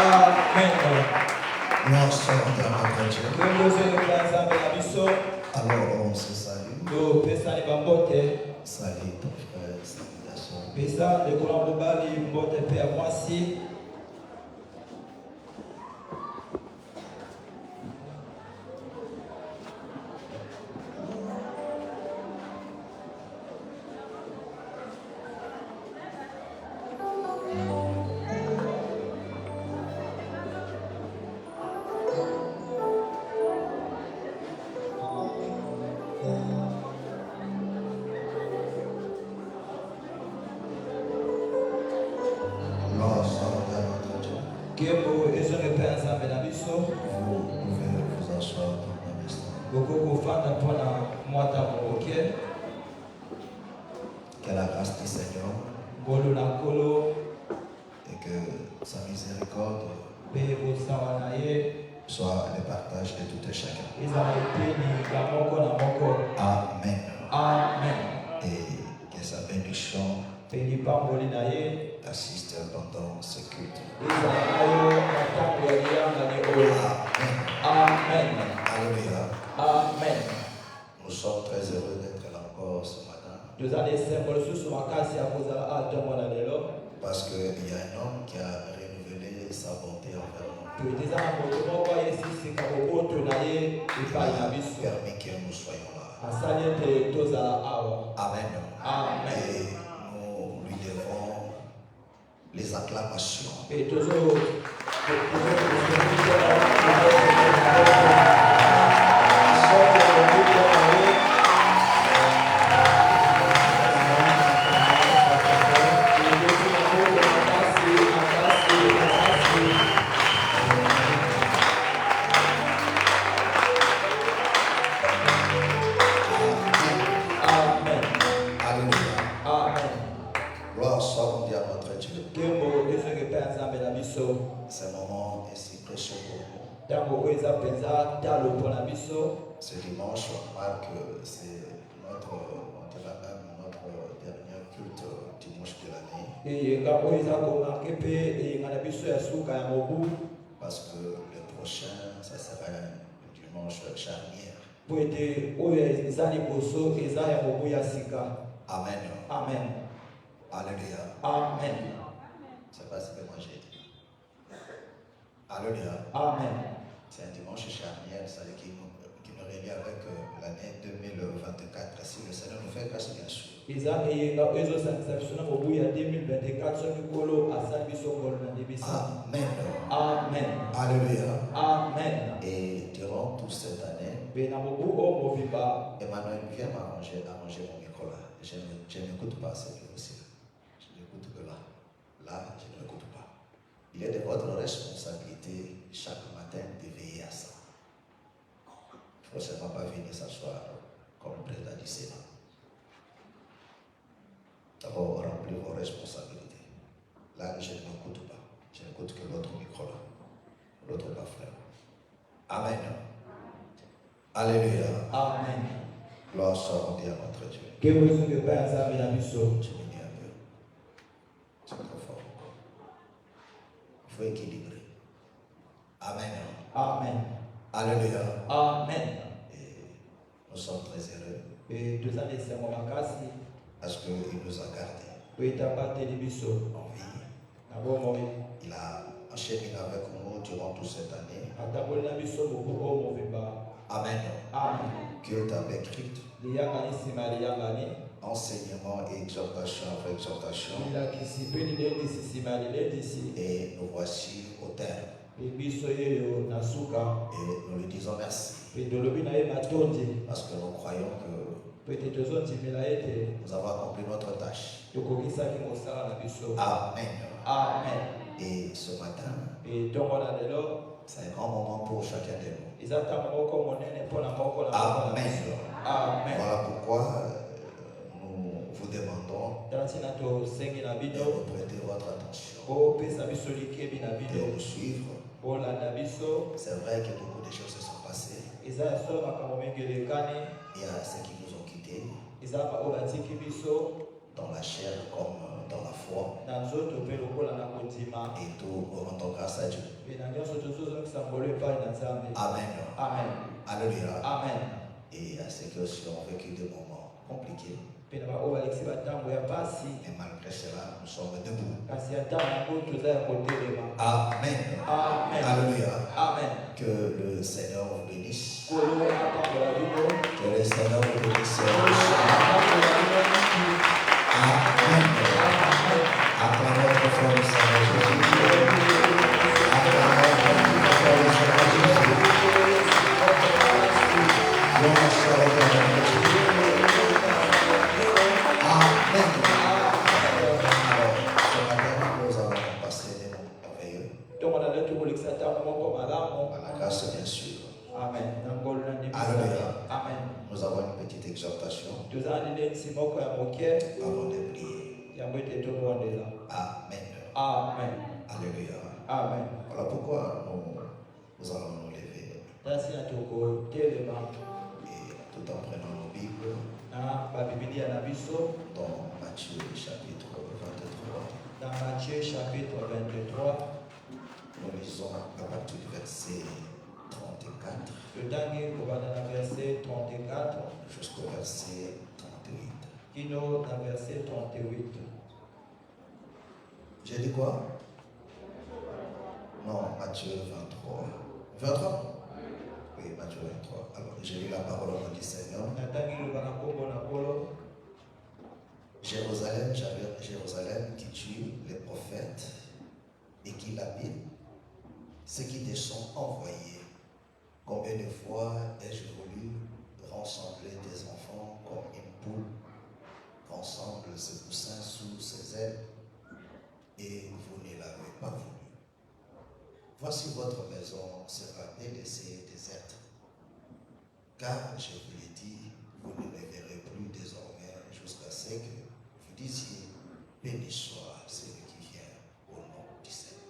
Amen. Nous sommes dans notre Dieu. Alors on se salue. Salut ton frère, salut ta soeur. Vous pouvez vous asseoir dans un instant. Que la grâce du Seigneur et que sa miséricorde soit le partage de tout et chacun. Amen. Amen. Et que sa bénédiction assiste pendant ce culte. Amen. Alléluia. Amen. Nous sommes très heureux d'être là encore ce matin. Parce qu'il y a un homme qui a renouvelé sa bonté envers nous. Il a permis que nous soyons là. Amen. Amen. Et nous lui devons les acclamations. Gloire soit rendue à notre Dieu. Ce moment est si précieux pour nous. Ce dimanche, on remarque que c'est notre dernier culte dimanche de l'année. Parce que le prochain, ça sera un dimanche charnière. Amen. Amen. Alléluia. Amen. Je ne sais pas ce que moi j'ai dit. Alléluia. Amen. C'est un dimanche charnière, c'est-à-dire qui nous relie avec l'année 2024. Si le Seigneur nous fait grâce, bien sûr. Amen. Amen. Alléluia. Amen. Et durant toute cette année, Emmanuel vient m'arranger mon micro là. Je n'écoute pas ce que aussi. Je n'écoute que là. Là, je ne l'écoute pas. Il est de votre responsabilité chaque matin de veiller à ça. Il ne faut seulement pas venir s'asseoir comme le président du Sénat. D'abord, remplir vos responsabilités. Là, je ne m'écoute pas. Je n'écoute que l'autre micro là. L'autre pas frère. Amen. Alléluia. Amen. Gloire soit rendue à notre Dieu. Que vous soyez Je me dis un peu. C'est trop fort. Il faut équilibrer. Amen. Amen. Alléluia. Amen. Et nous sommes très heureux parce qu'il nous a gardés en vie. Il a enchaîné avec nous durant toute cette année. Amen. Amen. Culte avec culte. Enseignement et exhortation après exhortation. Et nous voici au terme. Et nous lui disons merci. Parce que nous croyons que nous avons accompli notre tâche. Amen. Amen. Et ce matin, c'est un grand moment pour chacun de nous. Amen. Amen. Voilà pourquoi nous vous demandons de nous prêter votre attention, de nous suivre. C'est vrai que beaucoup de choses se sont passées. Il y a ceux qui nous ont quittés dans la chair comme dans la foi na nzoto mpe lokola na kondima et tout rendons grâce à Dieu. mpe na nyonso tozozongisa ngolu epai na nzambe. Amen. Amen. Alléluia. Amen. Et à ceux qui aussi ont vécu des moments compliqués, mpe na baoyo balekisi bantango ya pasi et malgré cela, nous sommes debout. kasi ya ntango yango toza ya kotelema. Amen. Amen. Alléluia. Amen. Que le Seigneur vous bénisse. kolo atambola bino. Que le Seigneur vous bénisse. Atambola bino mingi. Amen. Acclamons notre frère le Seigneur Jésus. Acclamons notre frère le Seigneur Jésus. Gloire soit au Père. Amen. Alors, ce matin, nous allons passer des moments merveilleux. Tokona letu kolekisa ntango moko malamu. À la grâce, bien sûr. Amen. Na ngolu na ndimi. Alléluia. Amen. Nous avons une petite exhortation toza na lilenisi moko ya moke avant de prier. yango ete tobondela. Amen. Amen. Alléluia. Amen. Voilà pourquoi nous allons nous lever Tasi na tokotelema et tout en prenant nos Bibles na babibilia na biso dans Matthieu chapitre 23. dans Matthieu chapitre 23 Nous lisons à partir du verset 34 totangi kobanda na verset 34 jusqu'au verset 38. kino na verset 38. J'ai dit quoi? Non, Matthieu 23. 23? Oui, Matthieu 23. Alors, j'ai lu la parole au nom du Seigneur. natangi loba na kombo na kolo. Jérusalem, Jérusalem qui tue les prophètes et qui lapide ceux qui te sont envoyés. Combien de fois ai-je voulu rassembler tes enfants comme une poule rassemble ses poussins sous ses ailes, et vous ne l'avez pas voulu. Voici votre maison sera délaissée et déserte. Car je vous l'ai dit, vous ne me verrez plus désormais jusqu'à ce que vous disiez, béni soit celui qui vient au nom du Seigneur.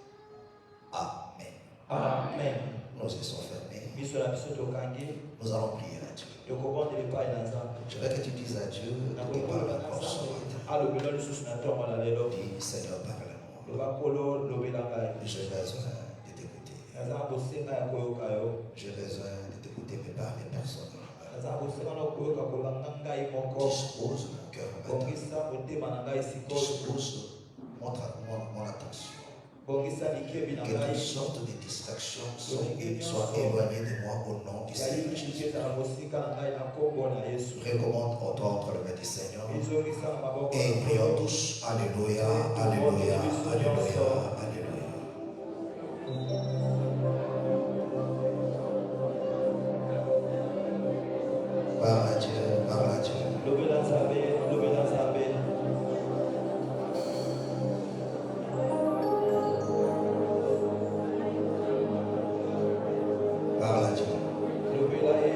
Amen. Amen. Nos yeux sont fermés. Biso na biso tokangi Nous allons prier à Dieu. tokobondela epai na nzambe. Je veux que tu dises à Dieu de te parler encore ce matin. alobela lisusu na ntongo na lelo. Dis, Seigneur, parle-moi. loba kolo lobela ngai. J'ai besoin de t'écouter. naza na bosenga ya koyoka yo. J'ai besoin de t'écouter me parler personnellement. naza na bosenga na koyoka kolanga ngai moko. Dispose mon cœur maintenant. bongisa motema na ngai sikoyo. Dispose mon attention. bongisa likebi na Que ngai. toutes sortes de distractions soient éloignées de moi au nom du Seigneur Jésus. yayikiketa na mosika na ngai na nkombo na yesu. Recommande au toi entre les mains du Seigneur. ezongisa na maboko na Et Nkolo. prions tous. Alléluia, Alléluia, Alléluia, Alléluia. Parle à Dieu, parle à Dieu. lobela nzambe lobela nzambe. Parle à Dieu. lobela ye.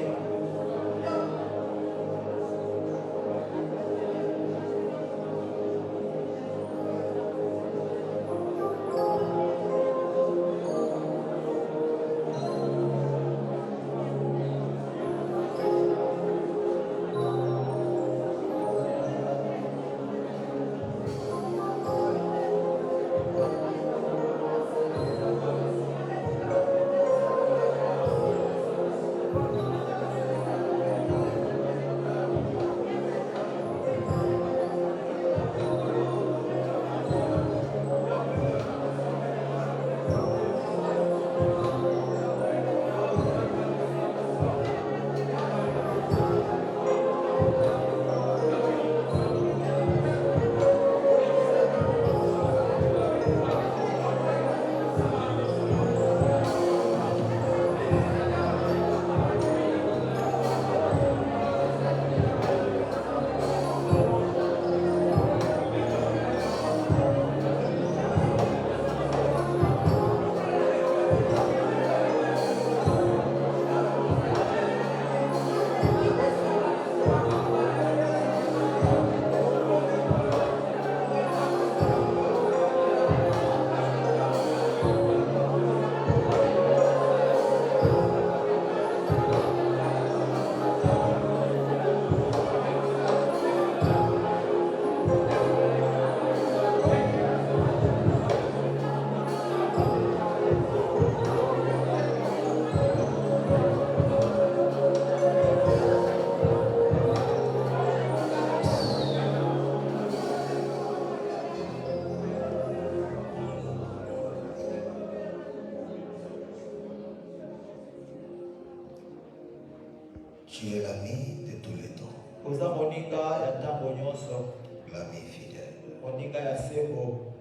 Tu es l'ami de tous les temps, oza moninga ya ntango nyonso, l'ami fidèle, moninga ya sembo,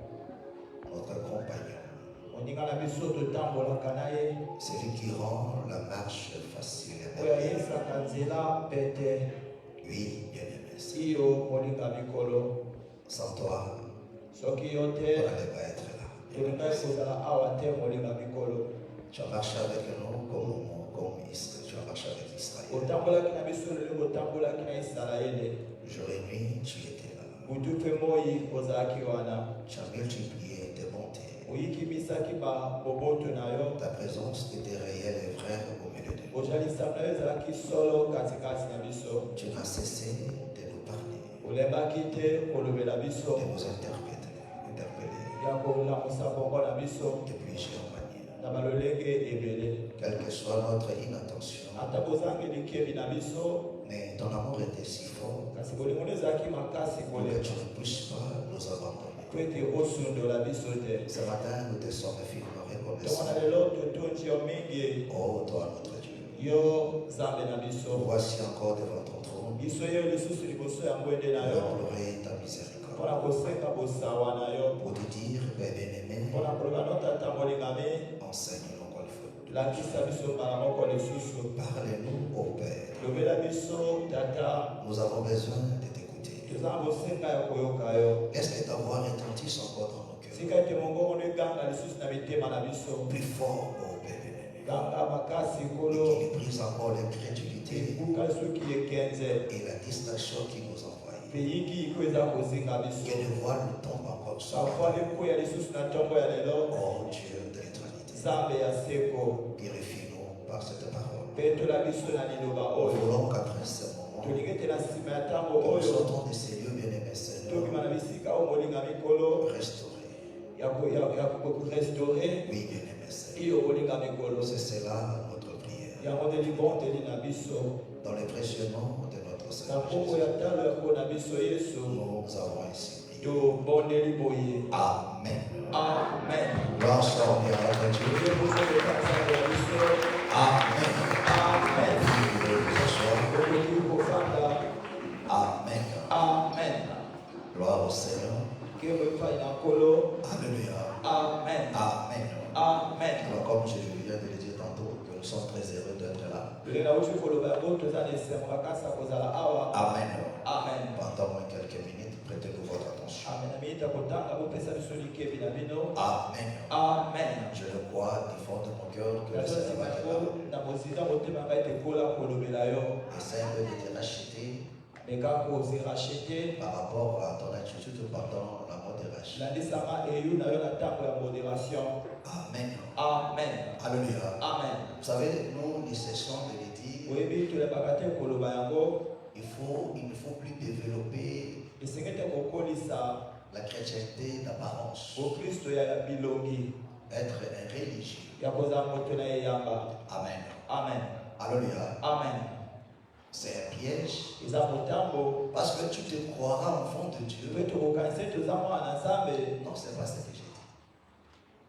notre compagnon, moninga na biso totambolaka na ye, celui qui rend la marche facile et oyo merveilleuse. ayesaka nzela pete. Oui, bien-aimé, Iyo moninga mikolo, sans toi, soki yo on te n'allait pas être là. tolingai kozala awa te moninga mikolo. Tu as marché avec nous comme Israël. Tu as marché avec Israël. Otambolaki na biso lelo, otambolaki na Isalaele. Jour et nuit, tu étais là. Butu mpe moi ozalaki wana. Tu as multiplié tes bontés. Oyikimisaki boboto na yo. Ta présence était réelle et vraie au milieu de nous. Ozalisaka na yo ezalaki solo katikati na biso. Tu n'as cessé de nous parler, Olembaki te kolobela biso, de nous interpeller. ya kolamusa bongo na biso Et puis j'ai emmené. na balolenge ebele. Quelle que soit notre inattention, Ata bozangeli kebi na biso, mais ton amour était si fort kasi bolingo ezalaki makasi pour que koleka. tu ne puisses pas nous abandonner. Po ete osundola biso te. Ce matin, nous te sommes infiniment Ntongo reconnaissants. na lelo totondi yo mingi, Oh, toi, notre Dieu. yo Nzambe na biso. Voici encore devant ton trône Biso yo lisusu liboso ya ngwende na pour yo, implorer ta miséricorde. mpona kosenga bosawa na yo, Pour te dire, Père bien-aimé, mpona koloba no tata molingami, enseigne-nous quoi le faut. lakisa biso mbala moko lisusu. Parle-nous, ô Père. Lobela biso tata, Nous avons besoin de t'écouter. toza na bosenga ya koyoka yo. Laisse que ta voix retentisse encore dans nos cœurs. Sika ete mongongo no eganga lisusu na mitema na biso, Plus fort, ô Père bien-aimé. ganga makasi Et kolo, qu'il brise encore l'incrédulité ebuka soki ekenze, et la distraction qui nous envoie. mpe yiki iko eza kozinga Que biso. le voile tombe encore sur nous. Safwa lekoya lisusu na ntongo ya lelo, Oh Dieu de l'éternité. Nzambe ya seko, Purifie-nous par cette parole. petola biso na liloba Nous oyo. voulons qu'après ce moment, Tolingi ete na nsima ya ntango que nous oyo, sortons de ces lieux bien-aimés, Seigneur, tobima na bisika oyo molinga mikolo, restaurés. ya korestore Oui, bien-aimé, Seigneur. iyo molinga mikolo. C'est cela notre prière. Yango nde libondeli na biso, Dans le précieux nom de notre na Seigneur nkombo Jésus, ya talo ya ko na biso Yesu, nous avons ainsi prié. tobondeli boye. Amen. Amen. Gloire soit bien à notre Dieu. Liboso leka Nzambe ya biso. Amen. Amen. Vous asseoir. Okoki kofanda. Amen. Amen. Gloire au Seigneur. Nkembo epai na nkolo. Alléluia. Amen. Amen. Amen. Alors, comme je viens de le dire tantôt, que nous sommes très heureux d'être là. Lelo nauti koloba yango toza na esengo makasi ya kozala awa. Amen. Amen. Pendant moins quelques minutes, prêtez-nous votre attention. Amen. Na minute ya kotanga bopesa biso likebi na bino. Amen. Amen. Je le crois du fond de mon cœur que le Nazo Seigneur nsima va te yango parler. na mozinga motema ngai te kola kolobela yo. Essaye un peu de te racheter Meka kozirachete. par rapport à ton attitude pendant la modération. Landisama eyu na yo na ntango ya modération. Amen. Amen. Alléluia. Amen. Vous savez, nous ne cessons de le dire, Oyebi tolebaka te koloba yango. il ne faut plus développer Esenge te kokolisa la chrétienté d'apparence, bokristo ya bilongi être un religieux. ya kozala moto na eyamba. Amen. Amen. Alléluia. Amen. C'est un piège Eza motambo. parce que tu te croiras enfant de Dieu. Mpe tokokanisa toza mwana na Nzambe. Non, c'est pas ce que j'ai dit.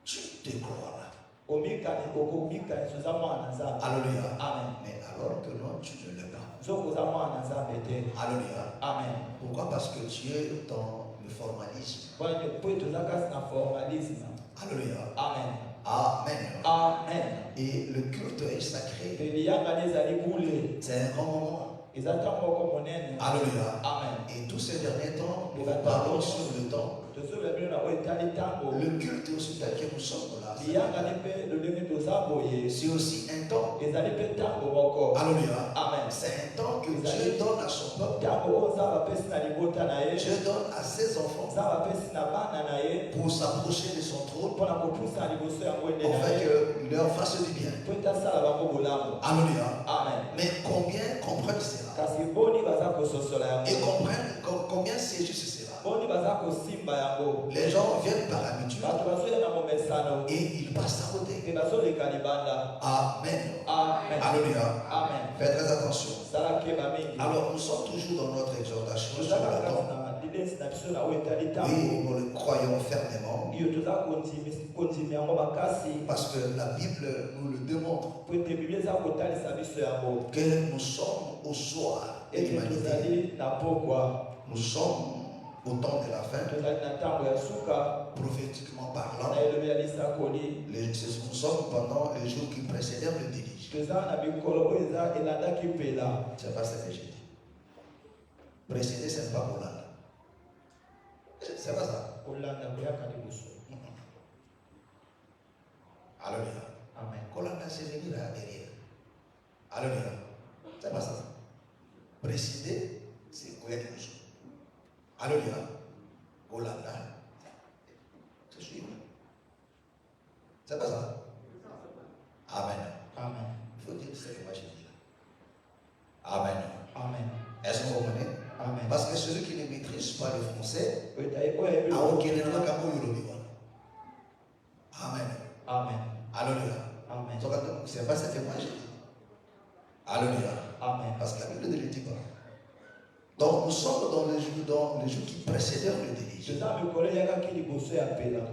Tu te croiras. Okomikanisa oza mwana na Nzambe. Alléluia. Amen. Mais alors que non, tu ne l'es pas. Soki oza mwana na Nzambe te. Alléluia. Amen. Pourquoi? Parce que tu es dans le formalisme. Mpona mpo toza kasi na formalisme. Alléluia. Amen. Amen. Amen. Et le culte est sacré. Mpe liyangani ezali bule. C'est un grand moment. Eza ntango moko monene. Alléluia. Amen. Et tous ces derniers temps, nous parlons sur le temps. Tozola bino na oyo etali ntango. Le culte aussi tel que nous sommes là. liyangani mpe lolenge toza boye. C'est aussi un temps. Ezali mpe ntango moko. Alléluia. Amen. C'est un temps que Dieu donne à son peuple. Ntango oyo nzambe apesi na libota na ye. Dieu donne à ses enfants nzambe apesi na bana na ye. pour s'approcher de son trône, mpona kopusa na liboso ya ngwende na afin ye. que leur fasse du bien. mpo ete asala bango bolamu. Alléluia. Amen. Mais combien comprennent cela? kasi boni baza kososola Et yango. comprennent combien c'est juste cela? boni baza kosimba yango. Les gens viennent par habitude bato bazoya na momesano. et ils passent à côté. mpe bazoleka libanda. Amen. Amen. Alléluia. Amen. Faites très attention. sala keba mingi. Alors, nous sommes toujours dans notre exhortation sur tozaka le kati temps. na Oui, nous le croyons fermement. Parce que la Bible nous le démontre. Que nous sommes au soir de l'humanité. Nous sommes au temps de la fin. Prophétiquement parlant, nous sommes pendant les jours qui précédèrent le déluge. C'est pas ce que j'ai dit. Précéder, ce n'est pas Hollande. C'est pas ça. Alléluia. Amen. Hollande, c'est venir là derrière. Alléluia. C'est pas ça. Précéder, c'est quoi quelque chose. Alléluia. Hollande. C'est suivre. C'est pas ça. Amen. Amen. Il faut dire ce que moi j'ai dit là. Amen. Amen. Est-ce que vous comprenez? Amen. Parce que celui qui ne maîtrise pas le français, Amen. Amen. Alléluia. Amen. C'est pas ce que moi j'ai dit. Alléluia. Amen. Parce que la Bible ne le dit pas. Donc nous sommes dans les jours qui précédèrent le déluge.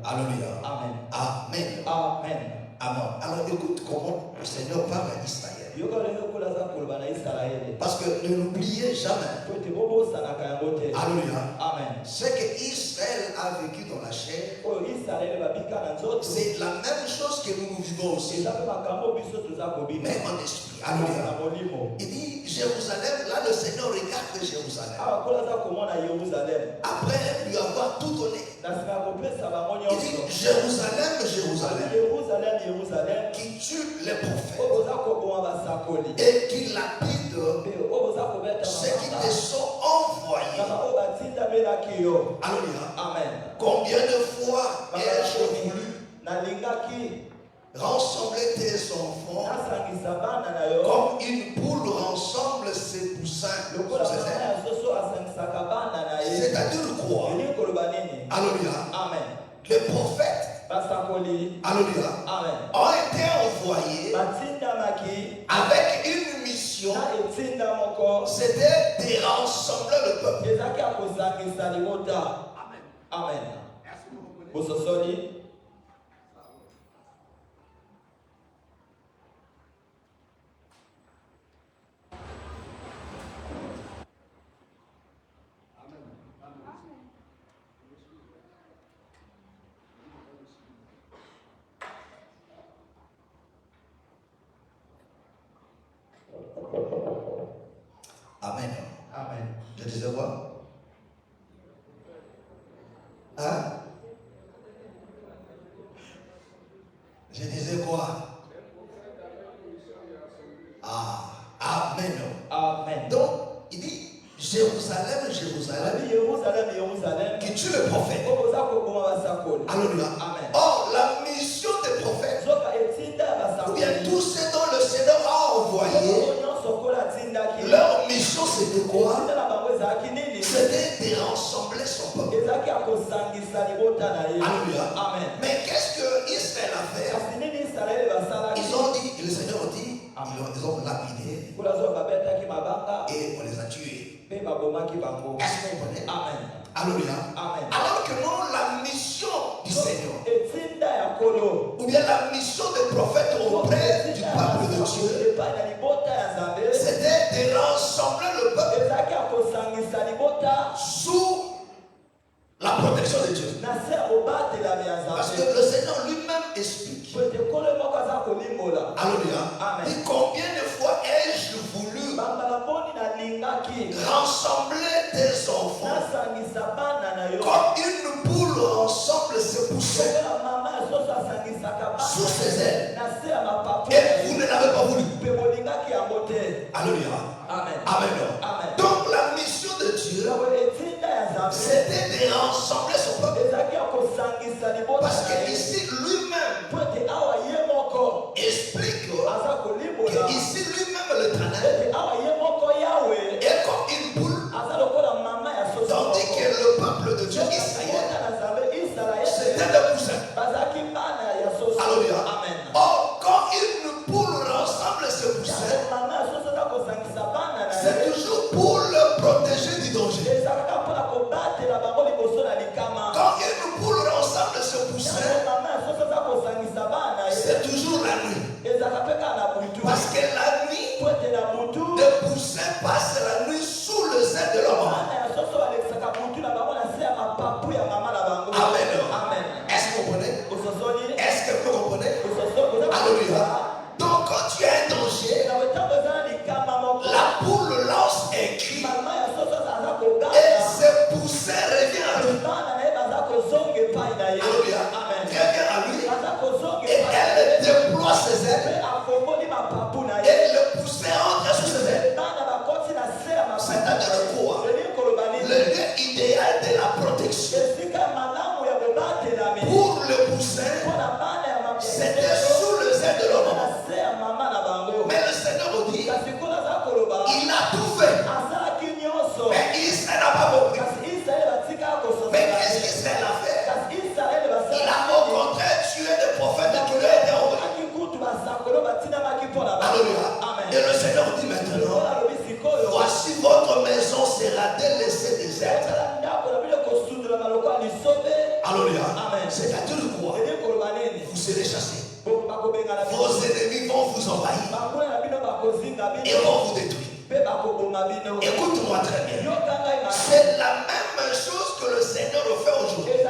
Alléluia. Amen. Amen. Amen. Amen. Alors écoute comment le Seigneur parle à Israël. Parce que ne l'oubliez jamais. Alléluia. Amen. Ce que Israël a vécu dans la chair, c'est la même chose que nous vivons aussi. Mais en esprit. Alléluia. Il dit Jérusalem, là le Seigneur regarde Jérusalem. Après lui avoir tout donné. Il dit Jérusalem, Jérusalem, qui tue les prophètes et qui lapide ceux qui te sont envoyés. Alléluia. Amen. Combien de fois ai-je voulu rassembler tes enfants comme une poule rassemble ses poussins. C'est-à-dire quoi? Alléluia. Amen. Les prophètes, alléluia, ont été envoyés avec une mission. C'était de rassembler le peuple. Amen. Amen. Amen. Amen. Je disais quoi? Hein? Je disais quoi? Ah, Amen. Amen. Donc, il dit Jérusalem, Jérusalem, qui tue le prophète. Alléluia. Amen. Or, la mission des prophètes, ou bien tous ceux dont le Seigneur a envoyé, leur mission c'était quoi? C'était de rassembler son peuple. Alléluia. Amen. Mais qu'est-ce que Israël a fait? Ils ont dit, le Seigneur a dit, ils ont lapidé et on les a tués. Est-ce que vous comprenez? Amen. Alléluia. Amen. Alors que non, la mission du Seigneur, ou bien la mission des prophètes auprès du peuple de Dieu, c'était de rassembler le peuple sous la protection de Dieu. Parce que le Seigneur lui-même explique. Alléluia. Et combien de fois ai-je voulu rassembler tes enfants comme une poule rassemble ses poussins sous ses ailes, et vous ne l'avez pas voulu. Alléluia. Amen. Amen. Amen. Donc la mission de Dieu, c'était de rassembler son peuple. Parce que ici lui-même explique que ici lui-même l'éternel est comme une poule, tandis que le peuple de Dieu Israël c'était des poussins. Alléluia. Amen. Or quand une poule rassemble ses poussins, c'est toujours pour le protéger du danger. C'est-à-dire quoi? Vous serez chassés. Vos ennemis vont vous envahir et vont vous détruire. Écoute-moi très bien. C'est la même chose que le Seigneur fait aujourd'hui. Est-ce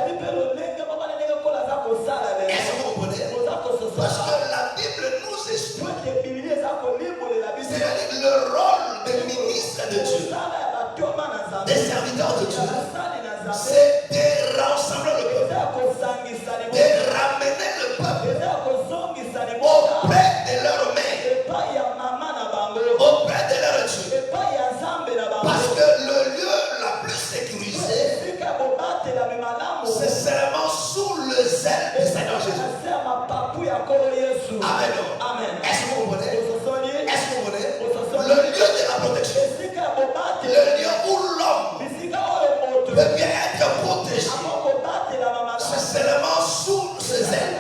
que vous comprenez? Parce que la Bible nous explique c'est le rôle des ministres de Dieu, des serviteurs de Dieu, c'est de rassembler le peuple, de ramener le peuple auprès de leur mère, auprès de leur Dieu. Parce que le lieu la plus sécurisé, c'est seulement sous le zèle du Seigneur Jésus. Amen. Amen. Est-ce que vous comprenez? Est-ce que vous comprenez? Le lieu de la protection, le lieu où l'homme peut bien être protégé, c'est seulement sous ce zèle.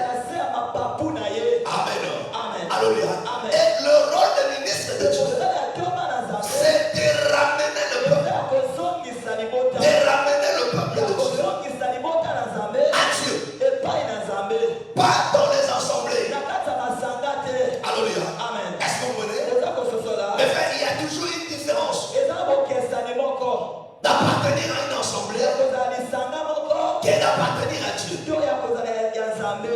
Amen. Alléluia. Et le rôle de ministre de Dieu, c'est de ramener le peuple, de ramener le peuple de Dieu à Dieu, pas dans les assemblées. Alléluia. Est-ce que vous comprenez? Mais frère, il y a toujours une différence d'appartenir à une assemblée et d'appartenir à Dieu.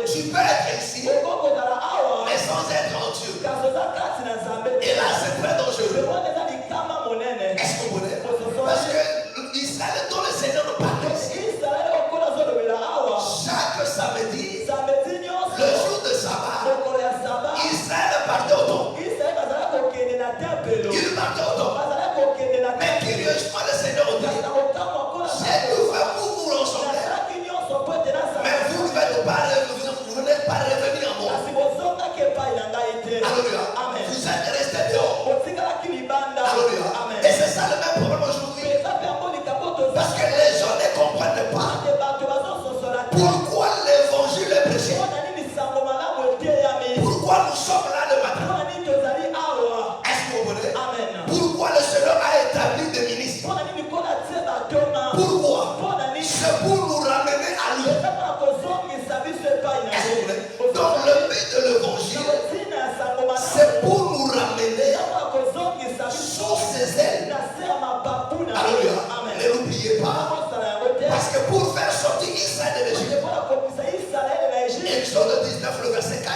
Tu peux être ici, mais sans être en Dieu. Et là, c'est très dangereux. Est-ce que vous comprenez? Parce que Israël, dont le Seigneur nous parle, chaque samedi, le jour de sabbat, Israël partait au temple. Il partait au temple. Mais curieusement, le Seigneur dit, j'ai tout fait pour vous rassembler. Mais vous n'êtes pas revenu en moi. Alléluia. Vous êtes resté dehors. Alléluia. Et c'est ça le même problème aujourd'hui. Parce que les gens ne comprennent pas pourquoi l'évangile est prêché. Pourquoi nous sommes là le matin. Est-ce que vous comprenez? Pourquoi le Seigneur a établi des ministres? Pourquoi? C'est pour nous ramener à lui. Est-ce que vous comprenez? Donc le but de l'évangile, c'est pour nous ramener sous ses ailes. Alléluia. Ne l'oubliez pas. Parce que pour faire sortir Israël de l'Égypte, Exode 19, le verset 4,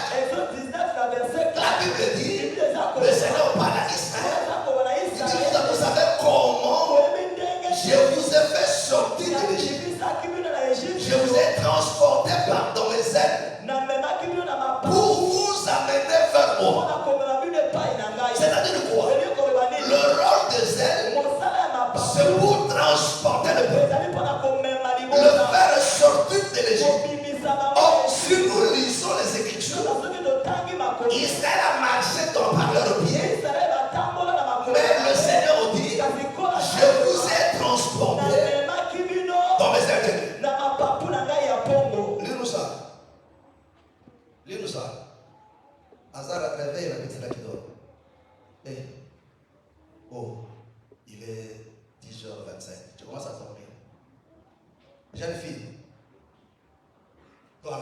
la Bible dit, le Seigneur parle à Israël. Il dit, vous savez comment je vous ai fait sortir de l'Égypte. Je vous ai transporté dans mes ailes pour vous amener vers moi. C'est-à-dire quoi? Le rôle des ailes, c'est pour transporter le peuple, le faire sortir de l'Égypte. Or, si nous lisons les Écritures, Israël a marché par leurs pieds, mais le Seigneur dit, je vous ai transporté dans mes ailes. Lis-nous ça. Lis-nous ça. Hazard réveille la petite là qui dort. Hey. Oh, il est 10h25. Tu commences à dormir. Jeune fille. Toi.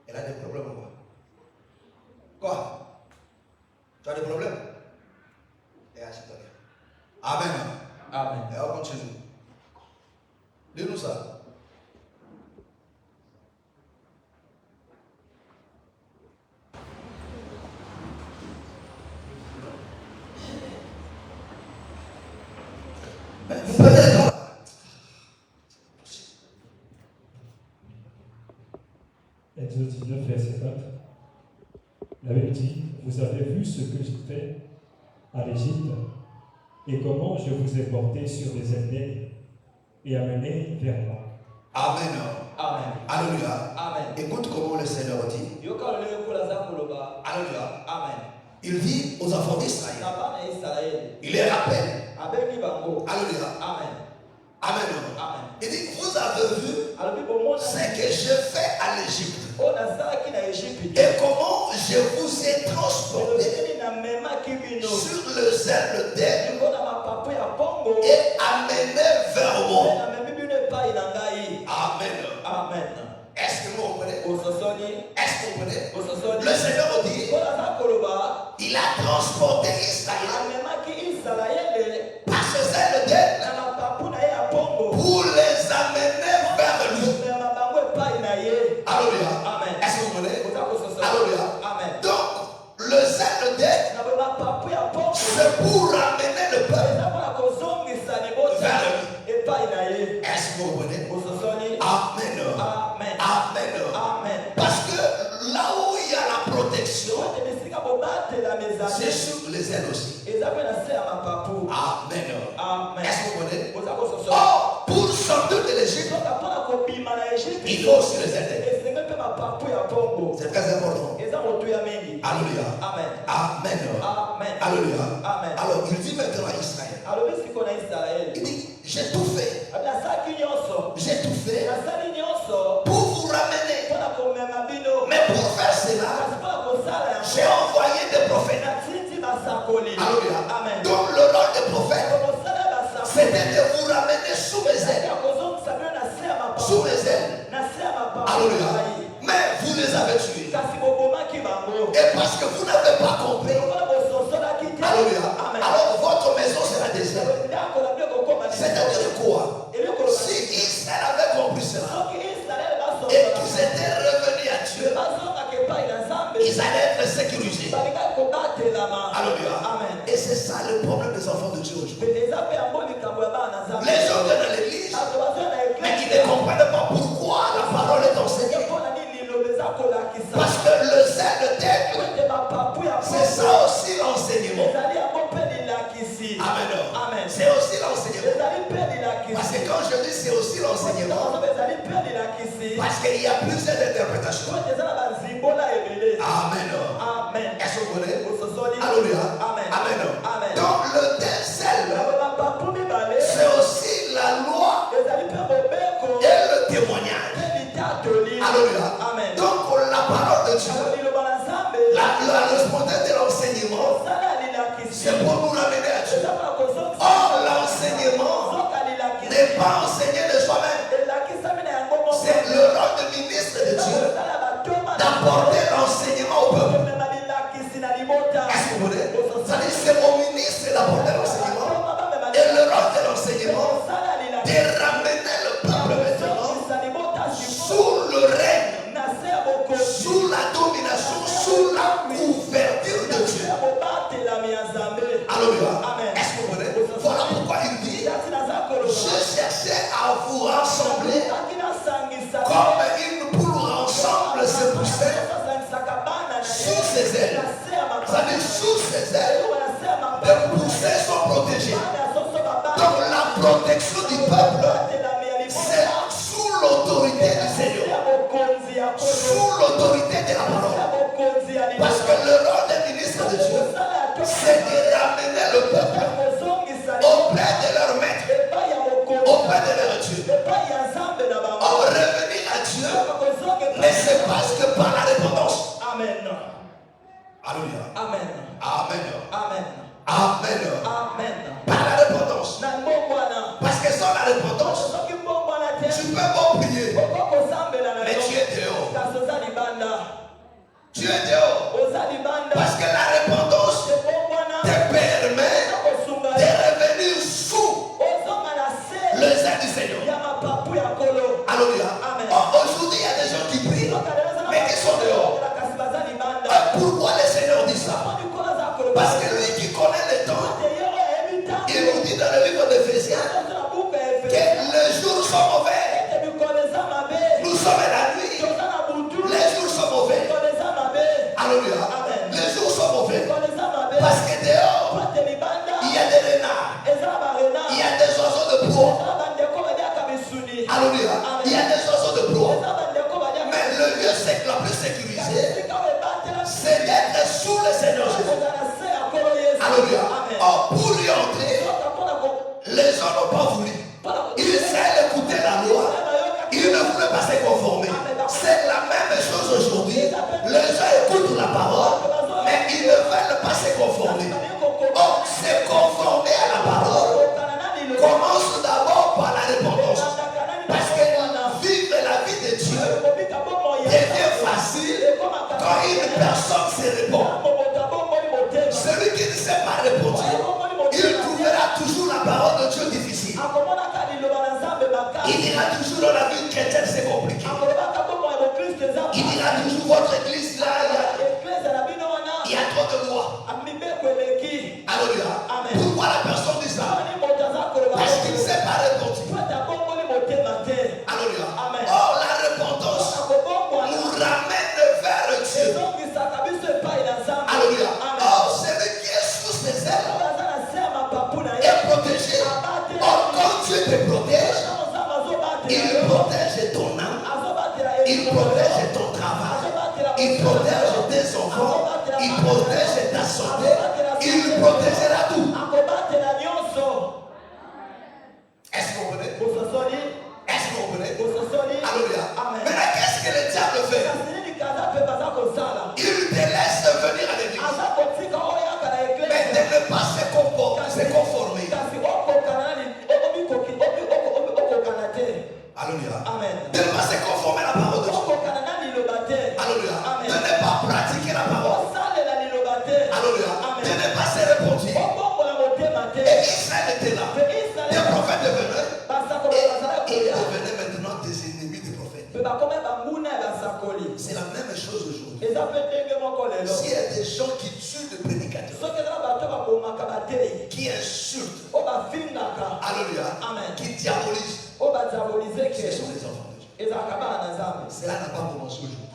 Elle a des problèmes ou quoi? Quoi? Tu as des problèmes? Et agite-toi. Amen. Amen. Et on continue. Dis-nous ça. Vous prenez les temps. Exode 19, verset 4. La Bible dit, vous avez vu ce que j'ai fait à l'Égypte et comment je vous ai porté sur les épées et amené vers moi. Amen. Amen. Alléluia. Amen. Écoute comment le Seigneur dit. Alléluia. Amen. Il dit aux enfants d'Israël. Il les rappelle. Alléluia. Amen. Amen. Amen. Il dit, vous avez vu ce que j'ai fait à l'Égypte. Et comment je vous ai transporté sur le zèle d'aile et amené vers moi. Amen. Est-ce que vous comprenez? Ososoni. Est-ce que vous comprenez? Ososoni. Le Seigneur dit, Kola koloba. il a transporté Israël Amemaki Israël. par ce zèle d'elle Na mapapu na ye ya pongo. pour les amener vers lui. Komema bango epai na ye. Alléluia. Amen. Est-ce que vous comprenez? Oza kososoni. Alléluia. Amen. Donc, le zèle d'elle, Na mapapu ya pongo. c'est pour ramener le peuple Eza mpona kozongisa libota vers epai na ye. Est-ce que vous comprenez? Ososoni. Amen. Amen. Amen. Amen. Parce que là où il y a la protection, Kote bisika bobatela mezambe. c'est sur les ailes aussi. Eza mpe na se ya mapapu. Amen. Amen. Est-ce que vous comprenez? Oza kososoni. Or, pour sortir de l'Égypte, Soka mpona kobima na Egypte. il faut aussi les ailes. Esenge mpe mapapu ya pongo. C'est très important. Eza motuya mingi. Alléluia. Amen. Amen. Amen. Alléluia. Amen. Alors, il dit maintenant à Israël, alobi siko na Israel. il dit, j'ai tout fait. Nasalaki nyonso. J'ai tout fait Nasali nyonso. pour vous ramener. Mpona komema bino. Mais pour faire cela, Kasi mpona kosala j'ai yango. envoyé des prophètes. Natindi basakoli. Alléluia. Amen. Donc, le rôle des prophètes, Kosala basakoli. c'était de vous ramener sous mes ailes. Ya kozongisa bino na se ya mapapu. Sous mes ailes. Na se ya mapapu. Alléluia. Mais vous les avez tués. Kasi bobomaki bango. Et parce que vous n'avez pas compris, Lokola bososolaki te. alléluia, Amen. alors votre maison sera déserte. Ndako na bino kokoma na C'est-à-dire quoi? eloko loba. Si Israël avait compris cela Soki Israel basosola. et qu'ils étaient revenus à Dieu, bazongaka epai na Nzambe. ils allaient être sécurisés. Balingaki kobatelama. Alléluia. Amen. Et c'est ça le problème des enfants de Dieu aujourd'hui. Eza mpe yango likambo ya bana na Nzambe. Les gens viennent à l'église, Bato bazoya na mais qui eglise. ne comprennent pas pourquoi la parole est enseignée. Mpona nini liloba eza kolakisa. Parce que le zèle de tête, Ete bapapu ya c'est ça aussi l'enseignement. ezali yango mpe lilakisi. Amen. Amen. C'est aussi l'enseignement. Ezali mpe Parce lilakisi. que quand je dis c'est aussi l'enseignement, Nzambe ezali mpe lilakisi. parce qu'il y a plusieurs interprétations. Po ete eza na banzimbola ebele. Amen. Amen. Est-ce que vous connaissez? Ososoli. Alléluia. Amen. Amen. Amen. Donc le zèle, Bapapu mibale. c'est aussi la loi Ezali mpe mobeko. et le témoignage. Mpe litatoli. Alléluia. Amen. Donc la parole de Dieu, liloba na Nzambe. la responsabilité de l'enseignement, Osala lilakisi. c'est pour nous ramener à Dieu. Eza mpona kozongisa. Or l'enseignement Soka lilakisi. n'est pas enseigné de soi-même. Elakisami na yango moko. C'est le rôle de ministre de Dieu Kozala batoma na d'apporter l'enseignement au peuple. komema lilakisi na libota. Est-ce que vous voulez? C'est-à-dire c'est mon ministre d'apporter l'enseignement. Et le rôle de l'enseignement, Osala lilakisi. de ramener le peuple maintenant Kozongisa libota sous le règne, na se ya bokosi. sous la domination, sous la couverture de Dieu. Ya bobatelami ya Nzambe. Alléluia. Amen. Est-ce que vous voulez? Voilà pourquoi il dit, Tati naza koloba. je cherchais à vous rassembler Taki nasangisa. comme une poule rassemble ses poussins Nasangisaka bana na ye. sous ses ailes. Na se ya mapapu. C'est-à-dire sous ses ailes, Eloko na se ya mapapu. les poussins sont protégés. Bana soso babana. Donc la protection du peuple, Batelami ya libota. c'est sous l'autorité du Seigneur, Ya bokonzi ya kolo. sous l'autorité de la Ya parole. bokonzi ya libota. Parce que le rôle des ministres de Dieu, Osala ya toka. c'est de ramener le peuple Kozongisa auprès de leur maître, epai ya bokonzi. auprès de leur Dieu. Epai ya Nzambe na bango. Or, revenir à Dieu, Kozonga epai mais ya c'est parce que par la répondance. Amen. Alléluia. Amen. Amen. Amen. Amen. Amen. Par la répondance. Na mbongwana. Parce que sans la répondance, Soki mbongwana te. tu peux pas prier, Okozambela na mais tu yo. es dehors. Kasi oza libanda. Tu es dehors. Oza libanda. Parce que la répondance Te mbongwana. te permet Okosunga de yo. revenir sous Ozonga na se. le zèle du Seigneur. Ya mapapu ya kolo. Alléluia. Amen. Or, aujourd'hui, il y a des gens qui prient, mais qui sont dehors. Kasi baza libanda. Pourquoi le Seigneur dit ça? Poni kola za kolo. Parce que lui qui connaît le temps, Te yero ya ebi ntango. il nous dit dans le livre d'Éphésiens Ozo na buku ya que Efeso. les jours sont mauvais. Ete mikolo eza mabe. Nous sommes la nuit. Toza na butu. Les jours sont mauvais. Mikolo eza mabe. Alléluia. Amen. Les jours sont mauvais. Mikolo eza mabe. Parce que dehors, Pote libanda. il y a des renards. Eza na barena. Il y a des oiseaux de proie. Eza na bandeko baliaka misuni. Alléluia. Amen. Il y a des oiseaux de proie. Eza bandeko baliaka Mais le lieu la plus sécurisé, esika oyo ebatela c'est d'être sous le Seigneur Jésus. koza na se ya kolo Yesu. Alléluia. Amen. Or, pour y entrer, Soka mpona ko- les gens n'ont pas voulu. mpona ko- Ils essaient d'écouter la loi. Ils ne voulaient pas se conformer. C'est la même chose aujourd'hui. Les gens écoutent la parole, mais ils ne veulent pas se conformer. Or, se conformer à la parole commence d'abord par la répondance. Parce que vivre la vie de de Dieu devient facile quand une personne se répond. Celui qui ne s'est pas répondu, il trouvera toujours la parole de Dieu difficile. Il dira toujours dans la vie chrétienne c'est compliqué. Il dira toujours votre église là, il y a trop de lois. Alléluia. Pourquoi la personne dit ça? Parce qu'il ne s'est pas répondu. Alléluia. Or la repentance nous ramène vers Dieu. Alléluia. Or celui qui est sous ses ailes est protégé. Or quand Dieu te protège, il protège ton âme, il protège ton travail, il protège tes enfants, il protège ta santé, il protégera tout. Est-ce que vous comprenez? Est-ce que vous comprenez? Alléluia. Maintenant, qu'est-ce que le diable fait? Il te laisse venir à l'église, mais de ne pas se conformer. Alléluia. De ne pas se conformer à la parole de Dieu. Alléluia. De ne pas pratiquer la parole. Alléluia. De ne pas se répondre. Et Israël était là. Les prophètes devenaient. Et ils devenaient maintenant des ennemis des prophètes. C'est la même chose aujourd'hui. S'il y a des gens qui tuent le prédicateur, qui insultent, alléluia, qui diabolisent, ce sont les enfants de Dieu. Cela n'a pas commencé aujourd'hui.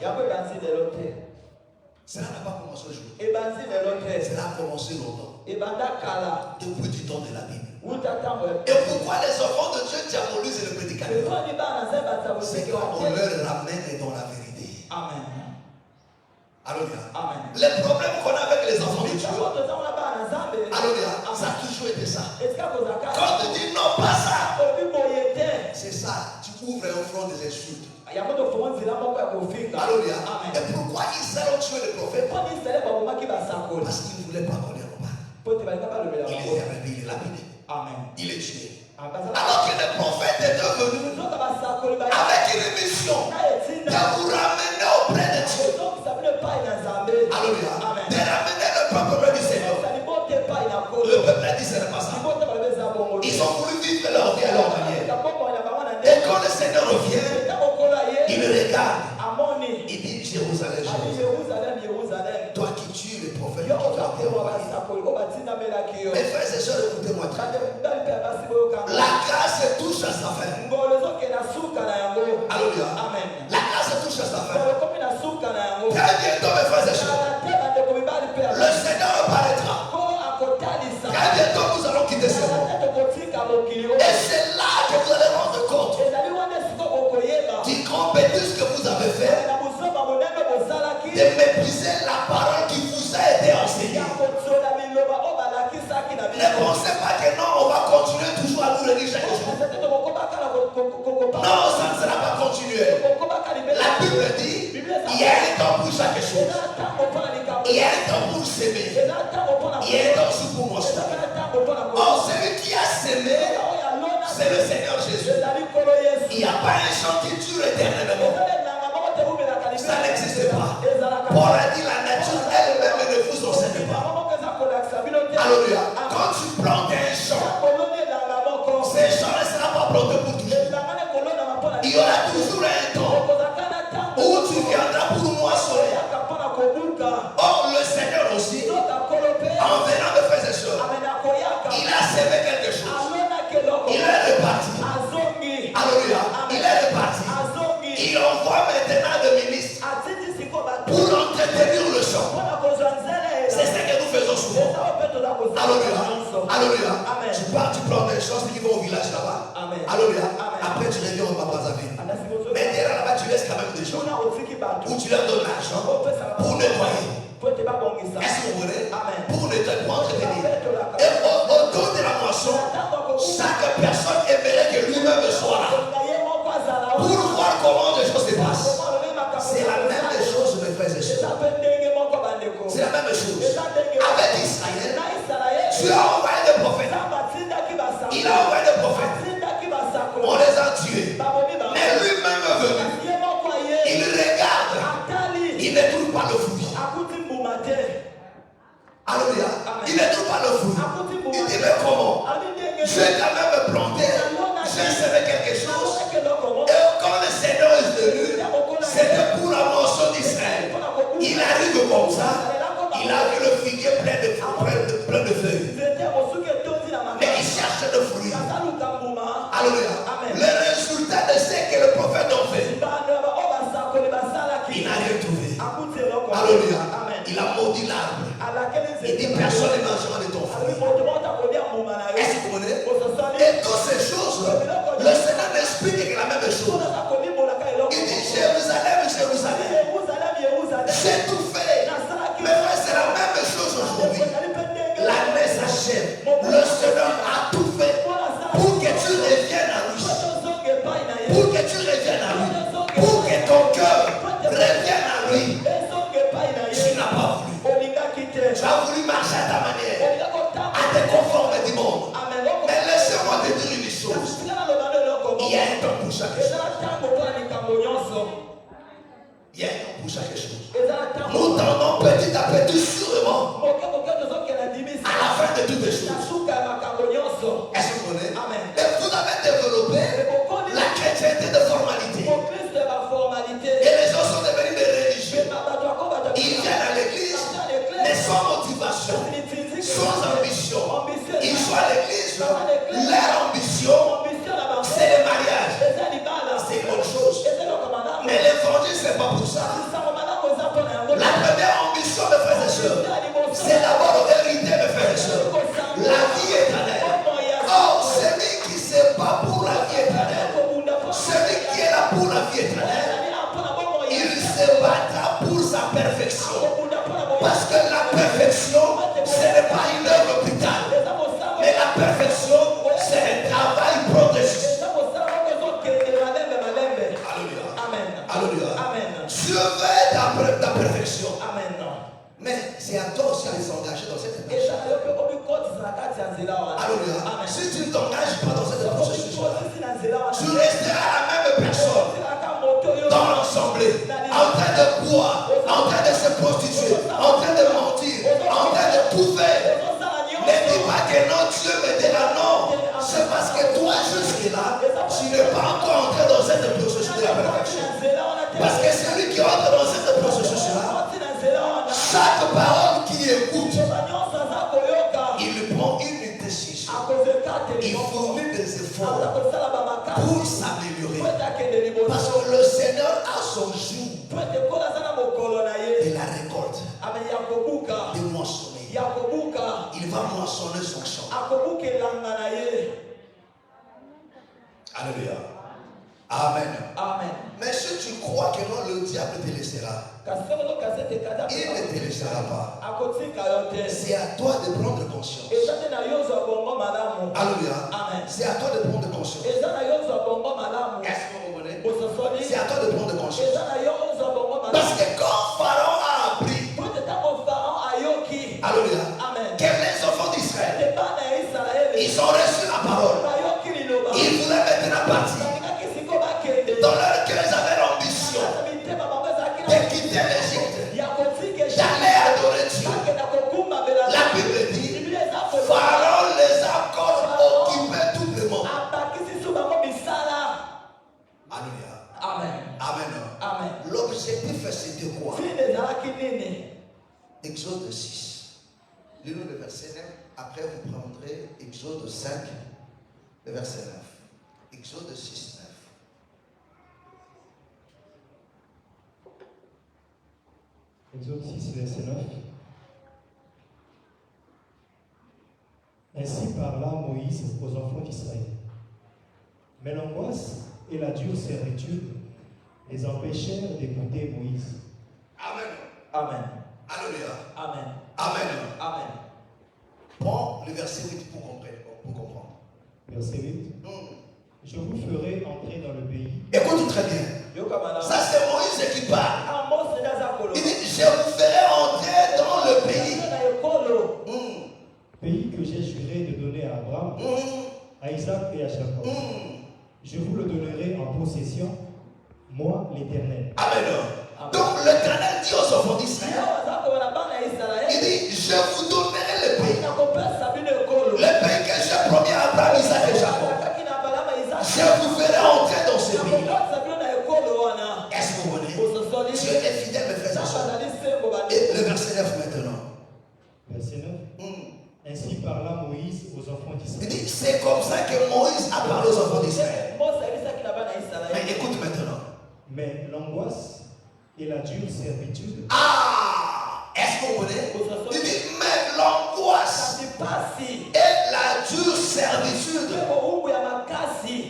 Cela n'a pas commencé aujourd'hui. Cela a commencé longtemps. Depuis du temps de la Bible. Et pourquoi les enfants de Dieu diabolisent le prédicateur? C'est quand on leur ramène dans la vérité. Amen. Alléluia. Amen. Les problèmes qu'on a avec les enfants de Dieu, alléluia, ça a toujours été ça. Quand tu dis non, pas ça, c'est ça, tu ouvres un front des insultes. Alléluia. Et pourquoi Israël a tué le prophète? Parce qu'il ne voulait pas qu'on les remarque. Il les a réveillés, il est lapidé. Il est tué. Alors que le prophète est devenu avec une mission de vous ramener auprès de Dieu. Alléluia. De ramener le peuple du Seigneur. Le peuple a dit ce n'est pas ça. Ils ont voulu vivre leur vie à leur manière. Et quand le Seigneur revient, il regarde. Il dit Jérusalem, Jérusalem. Toi qui tues les prophètes, mes frères et sœurs, écoutez-moi très bien. La grâce touche à sa fin. Alléluia. La grâce touche à sa fin. Très bientôt, mes frères et sœurs, le Seigneur apparaîtra. Très bientôt, nous allons quitter ce monde. Et c'est là que vous allez rendre compte du grand bêtise que vous avez fait, de mépriser la parole qui vous a été enseignée. Ne pensez pas que non, on va continuer toujours à vous le dire chaque jour. Non, ça ne sera pas continué. La Bible dit, il y a un temps pour chaque chose. Il y a un temps pour s'aimer. Il y a un temps pour moisson. Or, celui qui a semé, c'est le Seigneur Jésus. Il n'y a pas un champ qui dure éternellement. Ça n'existe pas. Paul a dit la nature elle-même ne vous enseigne pas. Alléluia. Quand tu plantes un champ, ce champ ne sera pas planté pour toujours. Il y aura toujours un temps où tu viendras pour moissonner. Or, le Seigneur aussi, en venant de frères et sœurs, il a semé quelque chose. Il est reparti. Alléluia. Il est reparti. Il envoie maintenant des ministres pour entretenir le champ. C'est ce que nous faisons souvent. Alléluia. Alléluia. Tu pars, tu prends des choses qui vont au village là-bas. Alléluia. Après, tu reviens au Brazzaville. Mais derrière là-bas, tu laisses quand même des gens. Ou tu leur donnes l'argent pour nettoyer. Est-ce que vous voulez? Pour nettoyer, pour entretenir. Et autour de la moisson, chaque personne aimerait que lui-même soit là. Pour voir comment les choses se passent. C'est la même chose, mes frères et sœurs. C'est la même chose. Avec Israël, tu as envoyé des prophètes. Il a envoyé des prophètes. On les a tués. Mais lui-même est venu Alléluia. Il a maudit l'arbre. Il dit personne ne mangera de ton fruit. Est-ce que vous comprenez? Et toutes ces choses, le Seigneur m'explique la même chose. Il dit Jérusalem, Jérusalem, j'ai tout fait. Mais frère, c'est la même chose aujourd'hui. L'année s'achève. Le Seigneur a tout fait pour que tu reviennes à lui. Pour que tu reviennes à lui. Pour que ton cœur revienne à lui. Tu n'as pas voulu. Tu as voulu marcher à ta manière, à te conformer du monde. Mais laissez-moi te dire une chose. Il y a un temps pour chaque chose. Il y a un temps pour chaque chose. Nous tendons petit à petit sûrement à la fin de toutes les choses. Est-ce que vous connaissez? Et vous avez développé la chrétienté de formalité. Et les gens sont devenus des religieux. Ils viennent à l'église, mais sans motivation, sans ambition. Ils sont à l'église, leur ambition, c'est le mariage. C'est une bonne chose. Mais l'évangile, ce n'est pas pour ça. La première ambition, mes frères et sœurs, c'est d'abord hériter, mes frères et sœurs, la vie éternelle. Oh, celui qui se bat pour la vie éternelle, celui qui est là pour la vie éternelle, il se battra pour sa perfection. Parce que la perfection, ce n'est pas une œuvre brutale. Mais la perfection, c'est un travail progressif. Alléluia. Dieu veut ta perfection. Mais c'est à toi aussi à les engager dans cette démarche. Alléluia. Si tu ne t'engages pas dans cette processus-là, tu resteras la même personne dans l'assemblée, en train de boire, en train de se prostituer, en train de mentir, en train de tout faire. Ne dis pas que non, Dieu me dira non. C'est parce que toi, jusque-là, tu n'es pas encore entré dans cette processus de la perfection. Parce que celui qui entre dans cette processus-là, chaque parole qu'il écoute, il prend une décision. Il fournit des efforts pour s'améliorer. Parce que le Seigneur a son jour de la récolte, de moissonner. Il va moissonner son champ. Alléluia. Amen. Mais si tu crois que non, le diable te laissera. Il ne te laissera pas. C'est à toi de prendre conscience. Alléluia. C'est à toi de prendre conscience. Est-ce que vous comprenez? C'est à toi de prendre conscience. Parce que quand Pharaon a appris, alléluia, que les enfants d'Israël, ils ont reçu la parole, ils voulaient maintenant partir. Dans leur cœur, ils avaient l'ambition de quitter l'Égypte, d'aller adorer Dieu. La Bible dit, Pharaon les a encore occupés tout le monde. Alléluia. Amen. L'objectif, c'était quoi? Exode 6. Lisons le verset 9. Après, vous prendrez Exode 5, le verset 9. Exode 6, 9. Exode 6, verset 9. Ainsi parla Moïse aux enfants d'Israël. Mais l'angoisse et la dure servitude les empêchèrent d'écouter Moïse. Amen. Alléluia. Amen. Prends le verset 8 pour comprendre. Verset 8. Je vous ferai entrer dans le pays. Écoute très bien. Ça, c'est Moïse qui parle. Il dit, je vous ferai entrer dans le pays. Pays que j'ai juré de donner à Abraham, à Isaac et à Jacob. Je vous le donnerai en possession, moi l'Éternel. Amen. Donc l'Éternel dit aux enfants d'Israël, il dit, je vous donnerai le pays. Le pays que j'ai promis à Abraham, Isaac et Jacob. Je vous ferai entrer dans ce pays. Est-ce que vous connaissez? Dieu est fidèle, mes frères et sœurs. Et le verset 9 maintenant. Verset 9. Ainsi parla Moïse aux enfants d'Israël. Il dit, c'est comme ça que Moïse a parlé aux enfants d'Israël. Mais écoute maintenant. Mais l'angoisse Et la dure servitude. Ah, est-ce qu'on connaît? Il dit, mais l'angoisse et la dure servitude.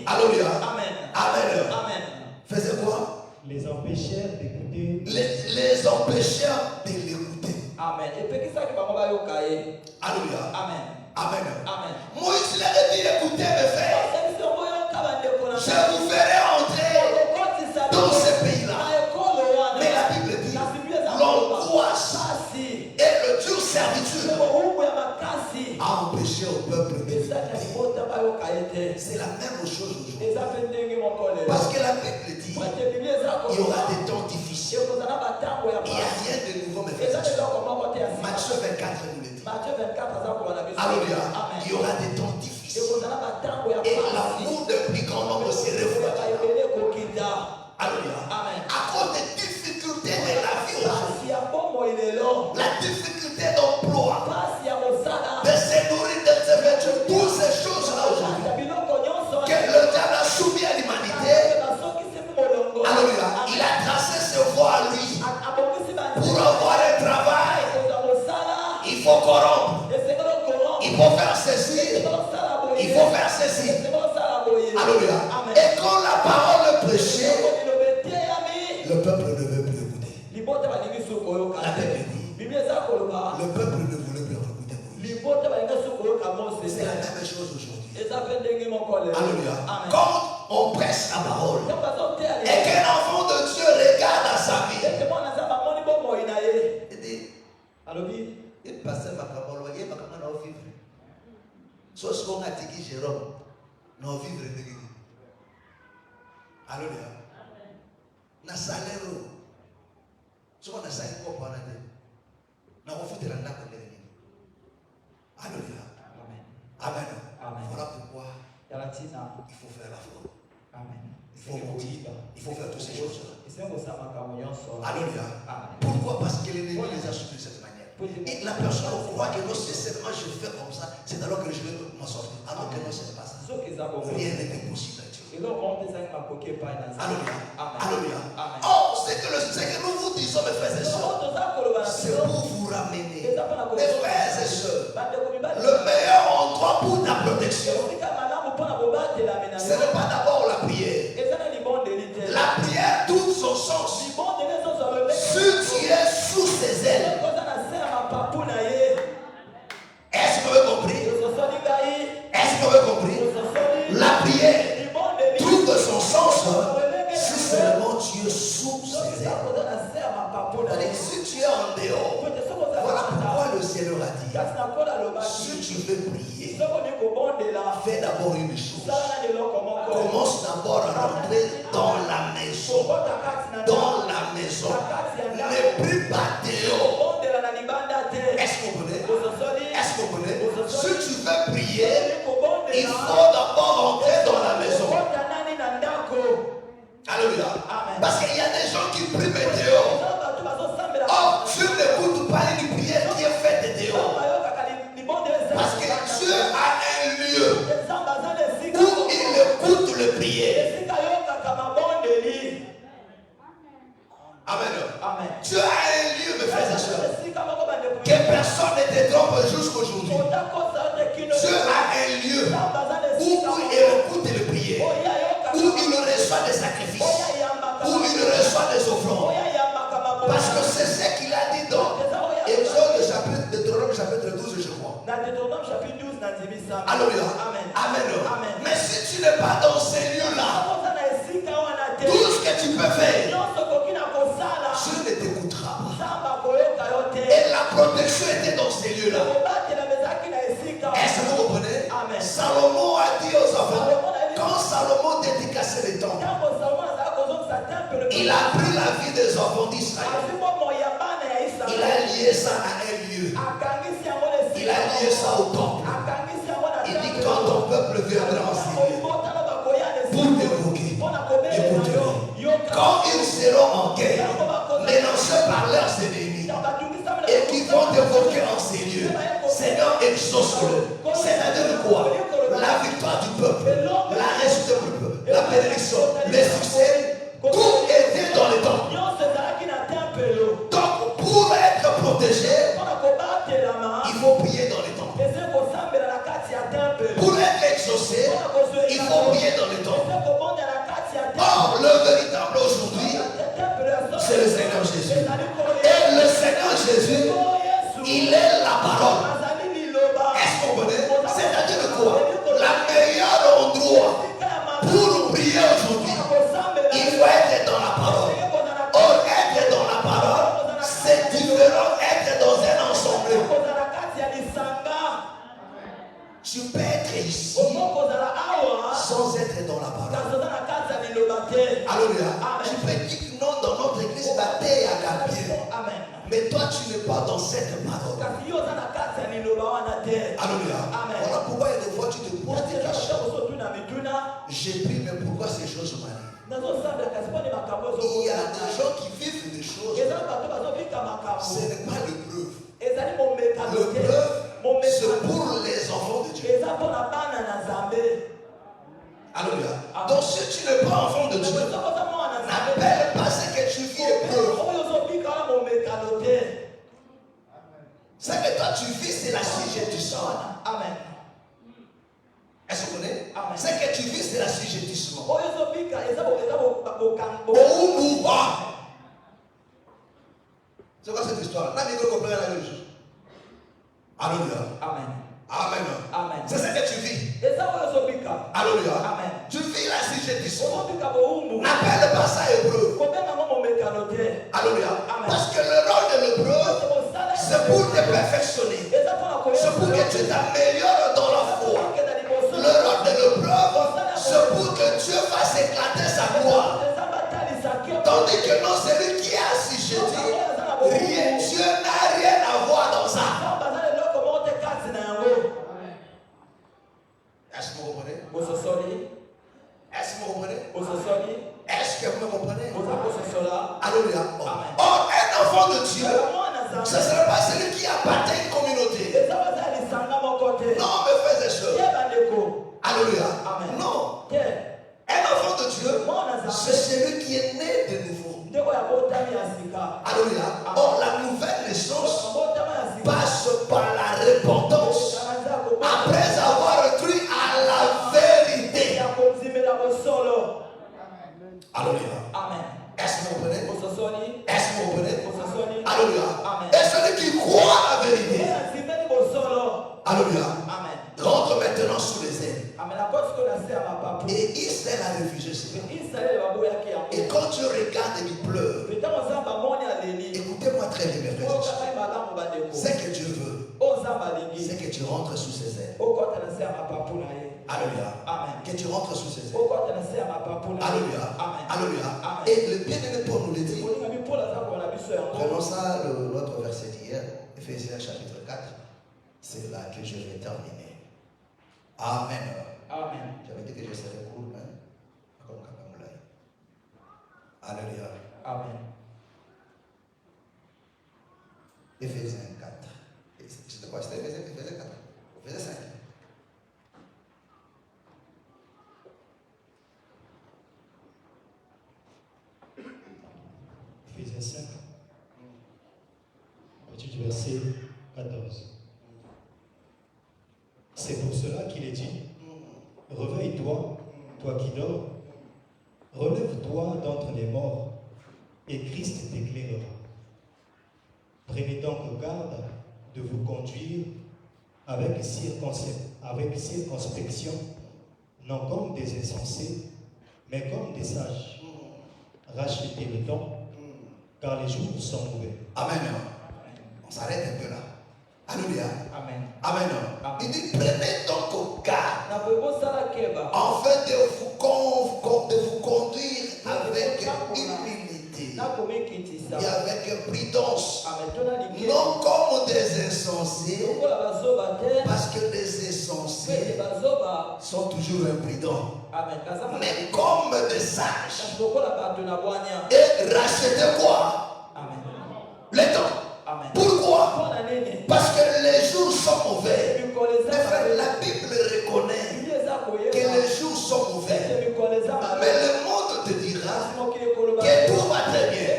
Alléluia. Amen. Amen. Amen. Faisait quoi? Les empêchèrent d'écouter. Les empêchèrent de l'écouter. Amen. Et puis, qu'est-ce que va Alléluia. Amen. Amen. Amen. Moïse leur a dit, écoutez mes frères, je vous ferai entrer dans ce pays-là. Mais la Bible dit, l'angoisse et le dure servitude a empêché au peuple de l'écouter. C'est la même chose aujourd'hui. Parce que la Bible dit, il y aura des temps difficiles. Il n'y a rien de nouveau, mes frères. Matthieu 24 nous le dit. Alléluia. Il y aura des temps difficiles. Et l'amour de plus grand nombre se refroidira. Alléluia. À cause des difficultés de la vie aujourd'hui, la difficulté d'emploi, de se nourrir, de se vêtir, toutes ces choses-là aujourd'hui, que le diable a soumis à l'humanité. Alléluia. Il a tracé ses voies à lui. Pour avoir un travail, il faut corrompre. Il faut faire ceci. Il faut faire ceci. Alléluia. Et quand la parole est prêchée, le peuple ne veut plus écouter. La Bible dit, le peuple ne voulait plus écouter Moïse. C'est la même chose aujourd'hui. Alléluia. Quand on prêche la parole et qu'un enfant de Dieu regarde à sa vie, il dit, il passe ma parole, il va comment vivre. Sauf ce qu'on a dit, Jérôme, non vivre. Alléluia. Na salaire. Ce qu'on a salaire pour parler. Na on fait de la nappe. Alléluia. Amen. Amen. Voilà pourquoi il faut faire la foi. Amen. Il faut mentir. Il faut faire toutes ces choses-là. Alléluia. Pourquoi? Parce que l'ennemi les a soumis de cette manière. Et la personne croit que non, c'est seulement je fais comme ça, c'est alors que je vais m'en sortir. Alors que non, ce n'est pas ça. Rien n'est possible à Dieu. Alléluia. Alléluia. Oh, c'est que nous vous disons, mes frères et sœurs, c'est pour vous ramener. Mes frères et sœurs, le meilleur endroit pour ta protection, ce n'est pas d'abord la prière. La prière, tout son sens. Si tu es sous ses ailes, est-ce que vous avez compris? Est-ce que vous avez compris? La prière trouve son sens si seulement tu es sous ses ailes. Si tu es en dehors, voilà pourquoi le Seigneur a dit, si tu veux prier, fais d'abord une chose. Commence d'abord à rentrer dans la maison. Dans la maison. Ne prie pas dehors. Est-ce que vous comprenez? Est-ce que vous comprenez? Si tu veux prier, il faut d'abord rentrer dans la maison. Alléluia. Parce qu'il y a des gens qui prient dehors. Oh, Dieu n'écoute pas une prière qui est faite dehors. Parce que Dieu a un lieu où il écoute le prière. Amen. Dieu a un lieu, mes frères et sœurs, que personne ne te trompe jusqu'aujourd'hui. Dieu a un lieu où il écoute le prière, où il reçoit des sacrifices, où il reçoit des offrandes. Parce que c'est ce qu'il a dit dans Deutéronome chapitre 12, je crois. Alléluia. Amen. Mais si tu n'es pas dans ces lieux-là, tout ce que tu peux faire, Dieu ne t'écoutera pas. Et la protection était dans ces lieux-là. Est-ce que vous comprenez? Salomon a dit aux enfants, quand Salomon dédicaçait le temple, il a pris la vie des enfants d'Israël. Il a lié ça à un lieu. Il a lié ça au temple. Il dit quand ton peuple viendra en Syrie pour t'évoquer, écoute-le. Quand ils seront en guerre, menacés par leurs ennemis, et qui vont t'évoquer en ces lieux, Seigneur, exauce-le. C'est-à-dire quoi? La victoire du peuple, la réussite du peuple, la bénédiction, le succès, tout était dans le temple. Alléluia. Amen. Tu peux dire que non, dans notre église, la terre est agapée. Amen. Mais toi, tu n'es pas dans cette parole. Alléluia. Amen. Voilà pourquoi il y a des fois tu te poses des questions. J'ai pris, mais pourquoi ces choses m'arrivent? Il y a des gens qui vivent des choses. Ce n'est pas l'épreuve. L'épreuve, c'est pour les enfants de Dieu. Alléluia. Donc si tu n'es pas enfant de Dieu, n'appelle pas ce que tu vis épreuve. Ce que toi tu vis, c'est la sujettissement. Amen. Est-ce que vous connaissez? Amen. Ce que tu vis, c'est la sujettissement. C'est quoi cette histoire? Là, il faut comprendre la même chose. Alléluia. Amen. Amen. Amen. C'est ce que tu vis. Alléluia. Amen. Tu vis la sujettissement. N'appelle pas ça épreuve. Alléluia. Amen. Parce que le rôle de l'épreuve, c'est pour te perfectionner. C'est pour que tu t'améliores dans la foi. Le rôle de l'épreuve, c'est pour que Dieu fasse éclater sa gloire. Tandis que non, celui qui est assujetti, rien, Dieu n'a rien à voir dans ça. Est-ce que vous comprenez? Est-ce que vous comprenez? Est-ce que vous me comprenez? Alléluia. Or, un enfant de Dieu, ce ne serait pas celui qui appartient à une communauté. Non, mes frères et sœurs. Alléluia. Amen. Non. Un enfant de Dieu, c'est celui qui est né de nouveau. Alléluia. Or, la nouvelle naissance passe par la repentance. Après avoir cru à la vérité. Alléluia. Amen. Est-ce que vous comprenez? Est-ce que vous comprenez? Alléluia. Alléluia. Et celui qui croit à la vérité. Alléluia. Amen. Rentre maintenant sous les ailes. Amen. Et Israël a refusé cela. Et quand tu regardes et il pleure, écoutez-moi très bien, mes frères et sœurs. Ce que Dieu veut, c'est que tu rentres sous ses ailes. Alléluia. Amen. Que tu rentres sous ses ailes. Alléluia. Alléluia. Alléluia. Et le bien-aimé Paul nous le dit. Prenons ça, l'autre verset d'hier, Ephésiens chapitre 4. C'est là que je vais terminer. Amen. Amen. J'avais dit que je serais court, hein? Comme Kakamulai. Alléluia. Amen. Ephésiens 4. C'était quoi? C'était Ephésiens 4. Ephésiens 5. Ephésiens 5, à partir du verset 14. C'est pour cela qu'il est dit, réveille-toi, toi qui dors, relève-toi d'entre les morts, et Christ t'éclairera. Prenez donc garde de vous conduire avec circonspection, non comme des insensés, mais comme des sages. Rachetez le temps, car les jours sont mauvais. Amen. On s'arrête un peu là. Alléluia. Amen. Amen. Il dit, prenez donc garde afin de vous conduire avec humilité et avec prudence, non comme des insensés, parce que les insensés sont toujours imprudents, mais comme des sages. Et rachetez quoi? Le temps. Pourquoi? Parce que les jours sont mauvais. Mes frères, la Bible reconnaît que les jours sont mauvais. Mais le monde te dira que tout va très bien.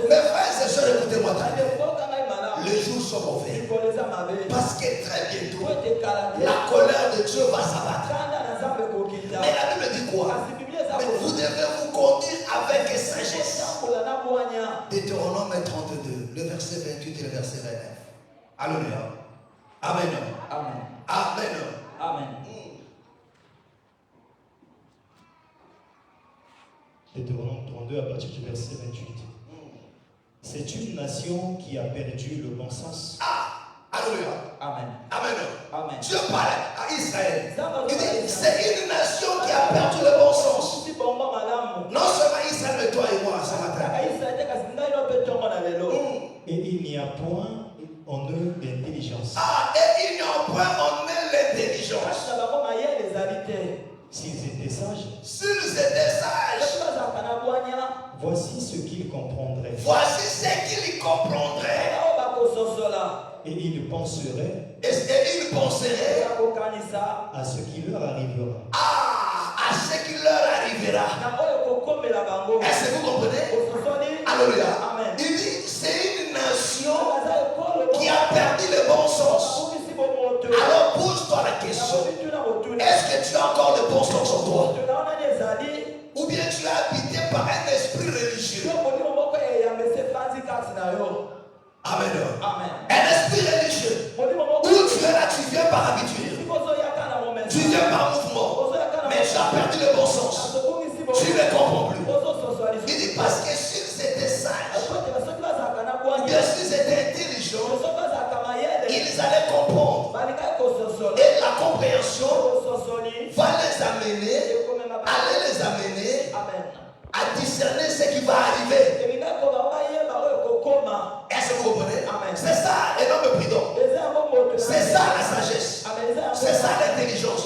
Mes frères et sœurs, écoutez-moi très bien. Les jours sont mauvais. Parce que très bientôt, la colère de Dieu va s'abattre. Mais la Bible dit quoi? Mais vous devez vous conduire avec sagesse. Deutéronome 32, le verset 28 et le verset 29. Alléluia. Amen. Amen. Amen. Amen. Deutéronome 32 à partir du verset 28. C'est une nation qui a perdu le bon sens. Alléluia. Amen. Amen. Amen. Dieu parle à Israël. Il dit, c'est une nation qui a perdu le bon sens. Non seulement Israël, Et il n'y a point en eux d'intelligence. Ah, et il n'y a point en eux l'intelligence. S'ils étaient sages, S'ils étaient sages, voici ce qu'ils comprendraient. voici ce qu'ils comprendraient. Et ils penseraient Et ils penseraient à ce qui leur arrivera. à ce qui leur arrivera. Est-ce que vous comprenez? Alléluia. Amen. Il dit, c'est une nation qui a perdu le bon sens. Alors pose-toi la question, est-ce que tu as encore le bon sens en toi? Ou bien tu es habité par un esprit religieux? Amen. Amen. Un esprit religieux. Où tu es là, tu viens par habitude. Tu viens par mouvement. Mais tu as perdu le bon sens. Tu ne comprends plus. Il dit parce que s'ils étaient sages, ou bien s'ils étaient intelligents, ils allaient comprendre. Et la compréhension va les amener, aller les amener à discerner ce qui va arriver. Est-ce que vous comprenez? C'est ça l'énorme prudence. C'est ça la sagesse. C'est ça l'intelligence.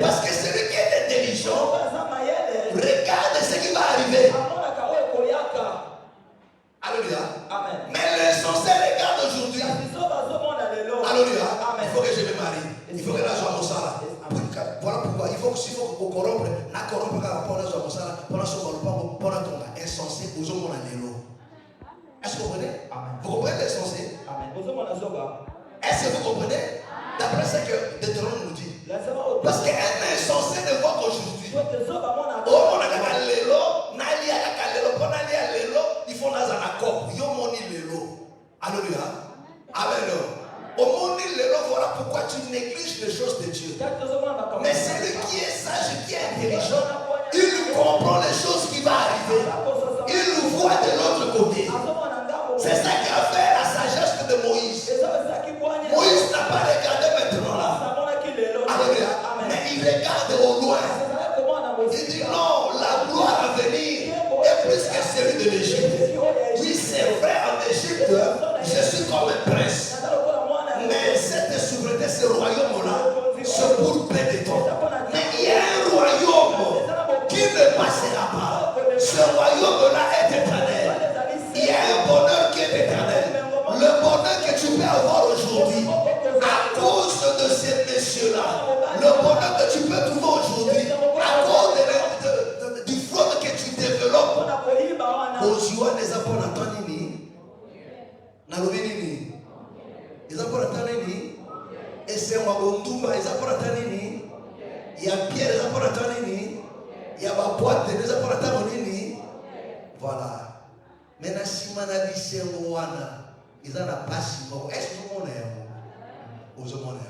Parce que celui qui est intelligent regarde ce qui va arriver. Alléluia. Mais l'insensé regarde aujourd'hui. Alléluia. Il faut que je me marie. Il faut que la joie me sala. Voilà pourquoi il faut qu'on corrompe. Na corrompe car pour la joie me sala. Pour la joie me sala. Pour la tonga. Insensé. Aux hommes on a l'élo. Est-ce que vous comprenez? Vous comprenez l'insensé? Est-ce que vous comprenez? D'après ce que Deutéronome nous dit. Parce qu'un insensé ne voit qu'aujourd'hui. Oh mon agaka l'élo. Nali agaka l'élo. Pour nali à l'élo. Il faut nazana kop. Yo moni l'élo. Alléluia. Amen. Au monde l'élo, voilà pourquoi tu négliges les choses de Dieu. Mais celui qui est sage, qui est intelligent, il comprend les choses qui vont arriver. Il voit de l'autre côté. C'est ça qui a fait la sagesse de Moïse. Moïse n'a pas regardé maintenant là. Alléluia. Mais il regarde au loin. Il dit non, la gloire à venir est plus que celui de l'Égypte. Oui, c'est vrai, en Égypte, je suis comme un prince. Mais cette souveraineté, ce royaume-là, c'est pour peu de temps. Mais il y a un royaume qui ne passera pas. Ce royaume-là est éternel. Il y a un bonheur qui est éternel. Le bonheur que tu peux avoir aujourd'hui, à cause de ces messieurs-là, le bonheur que tu peux trouver aujourd'hui, à cause du fraude que tu développes, aux les apôtres Antonini, Nalobini, les apôtres Antonini, et c'est Wabondumba, les apôtres Antonini, il y a Pierre, les apôtres Antonini, il y a Bapoite, les apôtres Antonini, voilà. Maintenant, si on a dit c'est Moana, ils en ont pas si bon. Est-ce que vous avez aux hommes?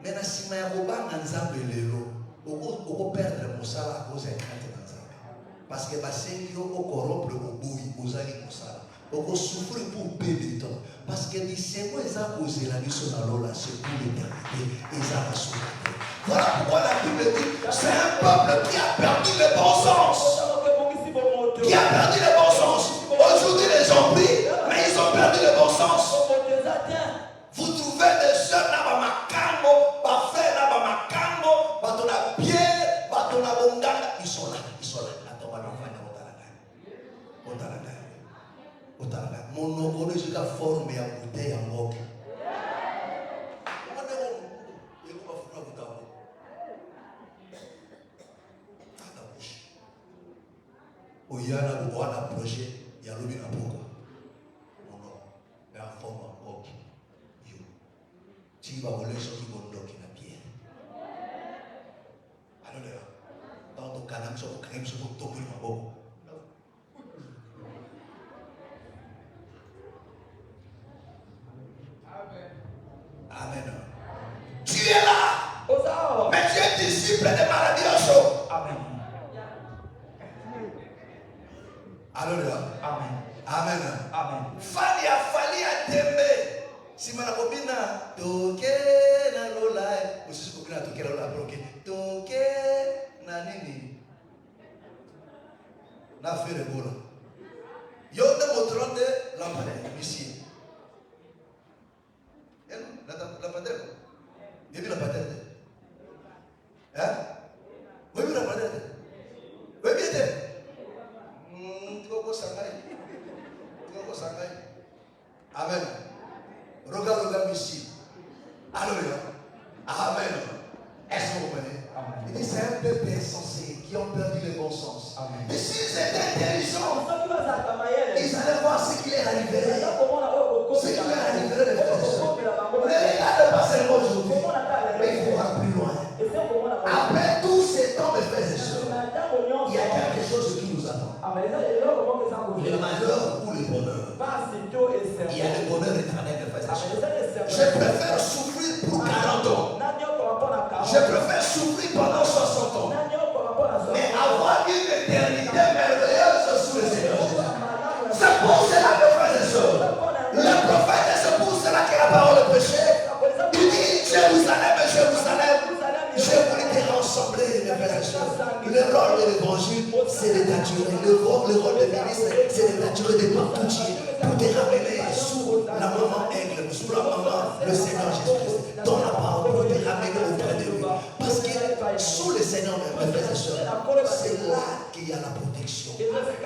Maintenant, si on a un ensemble de l'eau, on peut perdre mon salaire à cause d'un ensemble. Parce que c'est un peu corrompre au bout, aux alliés pour ça. On peut souffrir pour payer de temps. Parce que c'est moi, ils ont posé la mission dans l'eau, c'est pour l'éternité. Ils ont souffert. Voilà pourquoi la Bible dit c'est un peuple qui a perdu le bon sens. Qui a perdu le bon sens. Aujourd'hui, les gens prient, mais ils ont perdu le bon sens. Vous trouvez des jeunes là, Makambo, Bafé là, Makambo, Batona Pierre, Batona Bonganga. Ils sont là, ils sont là. Attends, Otalaga. Mon oncologie a formé à bouteille en moque. Oyana Boana projet, il y a l'objet à beaucoup. Mon nom, mais en forme en moque. Tu vas voler ce qui va bloquer la pierre. Alléluia. Dans ton canal, tu vas créer ce qui va tomber en haut. Amen. Tu es là. Mais tu es disciple de maladie en chaud. Amen. Alléluia. Amen. Amen. Amen. Fali a tembe. Si mana kobina toke na lola. Usisi kobina toke na lola broke. Toke na nini. Na fere bola. Yo de motronde lampane. missile. La patelle. Il y a vu la patelle. Hein? Oui, la patelle. Oui, bien. Amen. Regarde le missile. Alléluia. Amen. Est-ce que vous comprenez? Il dit c'est un peuple insensé qui ont perdu le bon sens. Et s'ils étaient intelligents, ils allaient voir ce qui leur arriverait. Ce qui leur arriverait les frères et sœurs. Ne regardez pas seulement aujourd'hui, mais il faut voir plus loin. Après tous ces temps, mes frères et sœurs, il y a quelque chose qui nous attend. Le malheur ou le bonheur. Il y a le bonheur éternel, mes frères et sœurs. Je préfère souffrir pour 40 ans. Je préfère souffrir pendant 60 ans. Mais avoir une éternité merveilleuse sous le Seigneur Jésus. C'est pour cela, mes frères et sœurs. Le prophète, c'est pour cela que la parole est prêchée. Il dit Jérusalem, Jérusalem. Je voulais te rassembler, mes frères et sœurs. Le rôle de l'évangile, c'est de t'attirer. Le rôle de ministre, c'est de t'attirer de partout pour te ramener sous la maman aigle, sous la maman, le Seigneur Jésus-Christ. Dans la parole, pour te ramener auprès de lui. Parce que sous le Seigneur, mes frères et sœurs, c'est là qu'il y a la protection.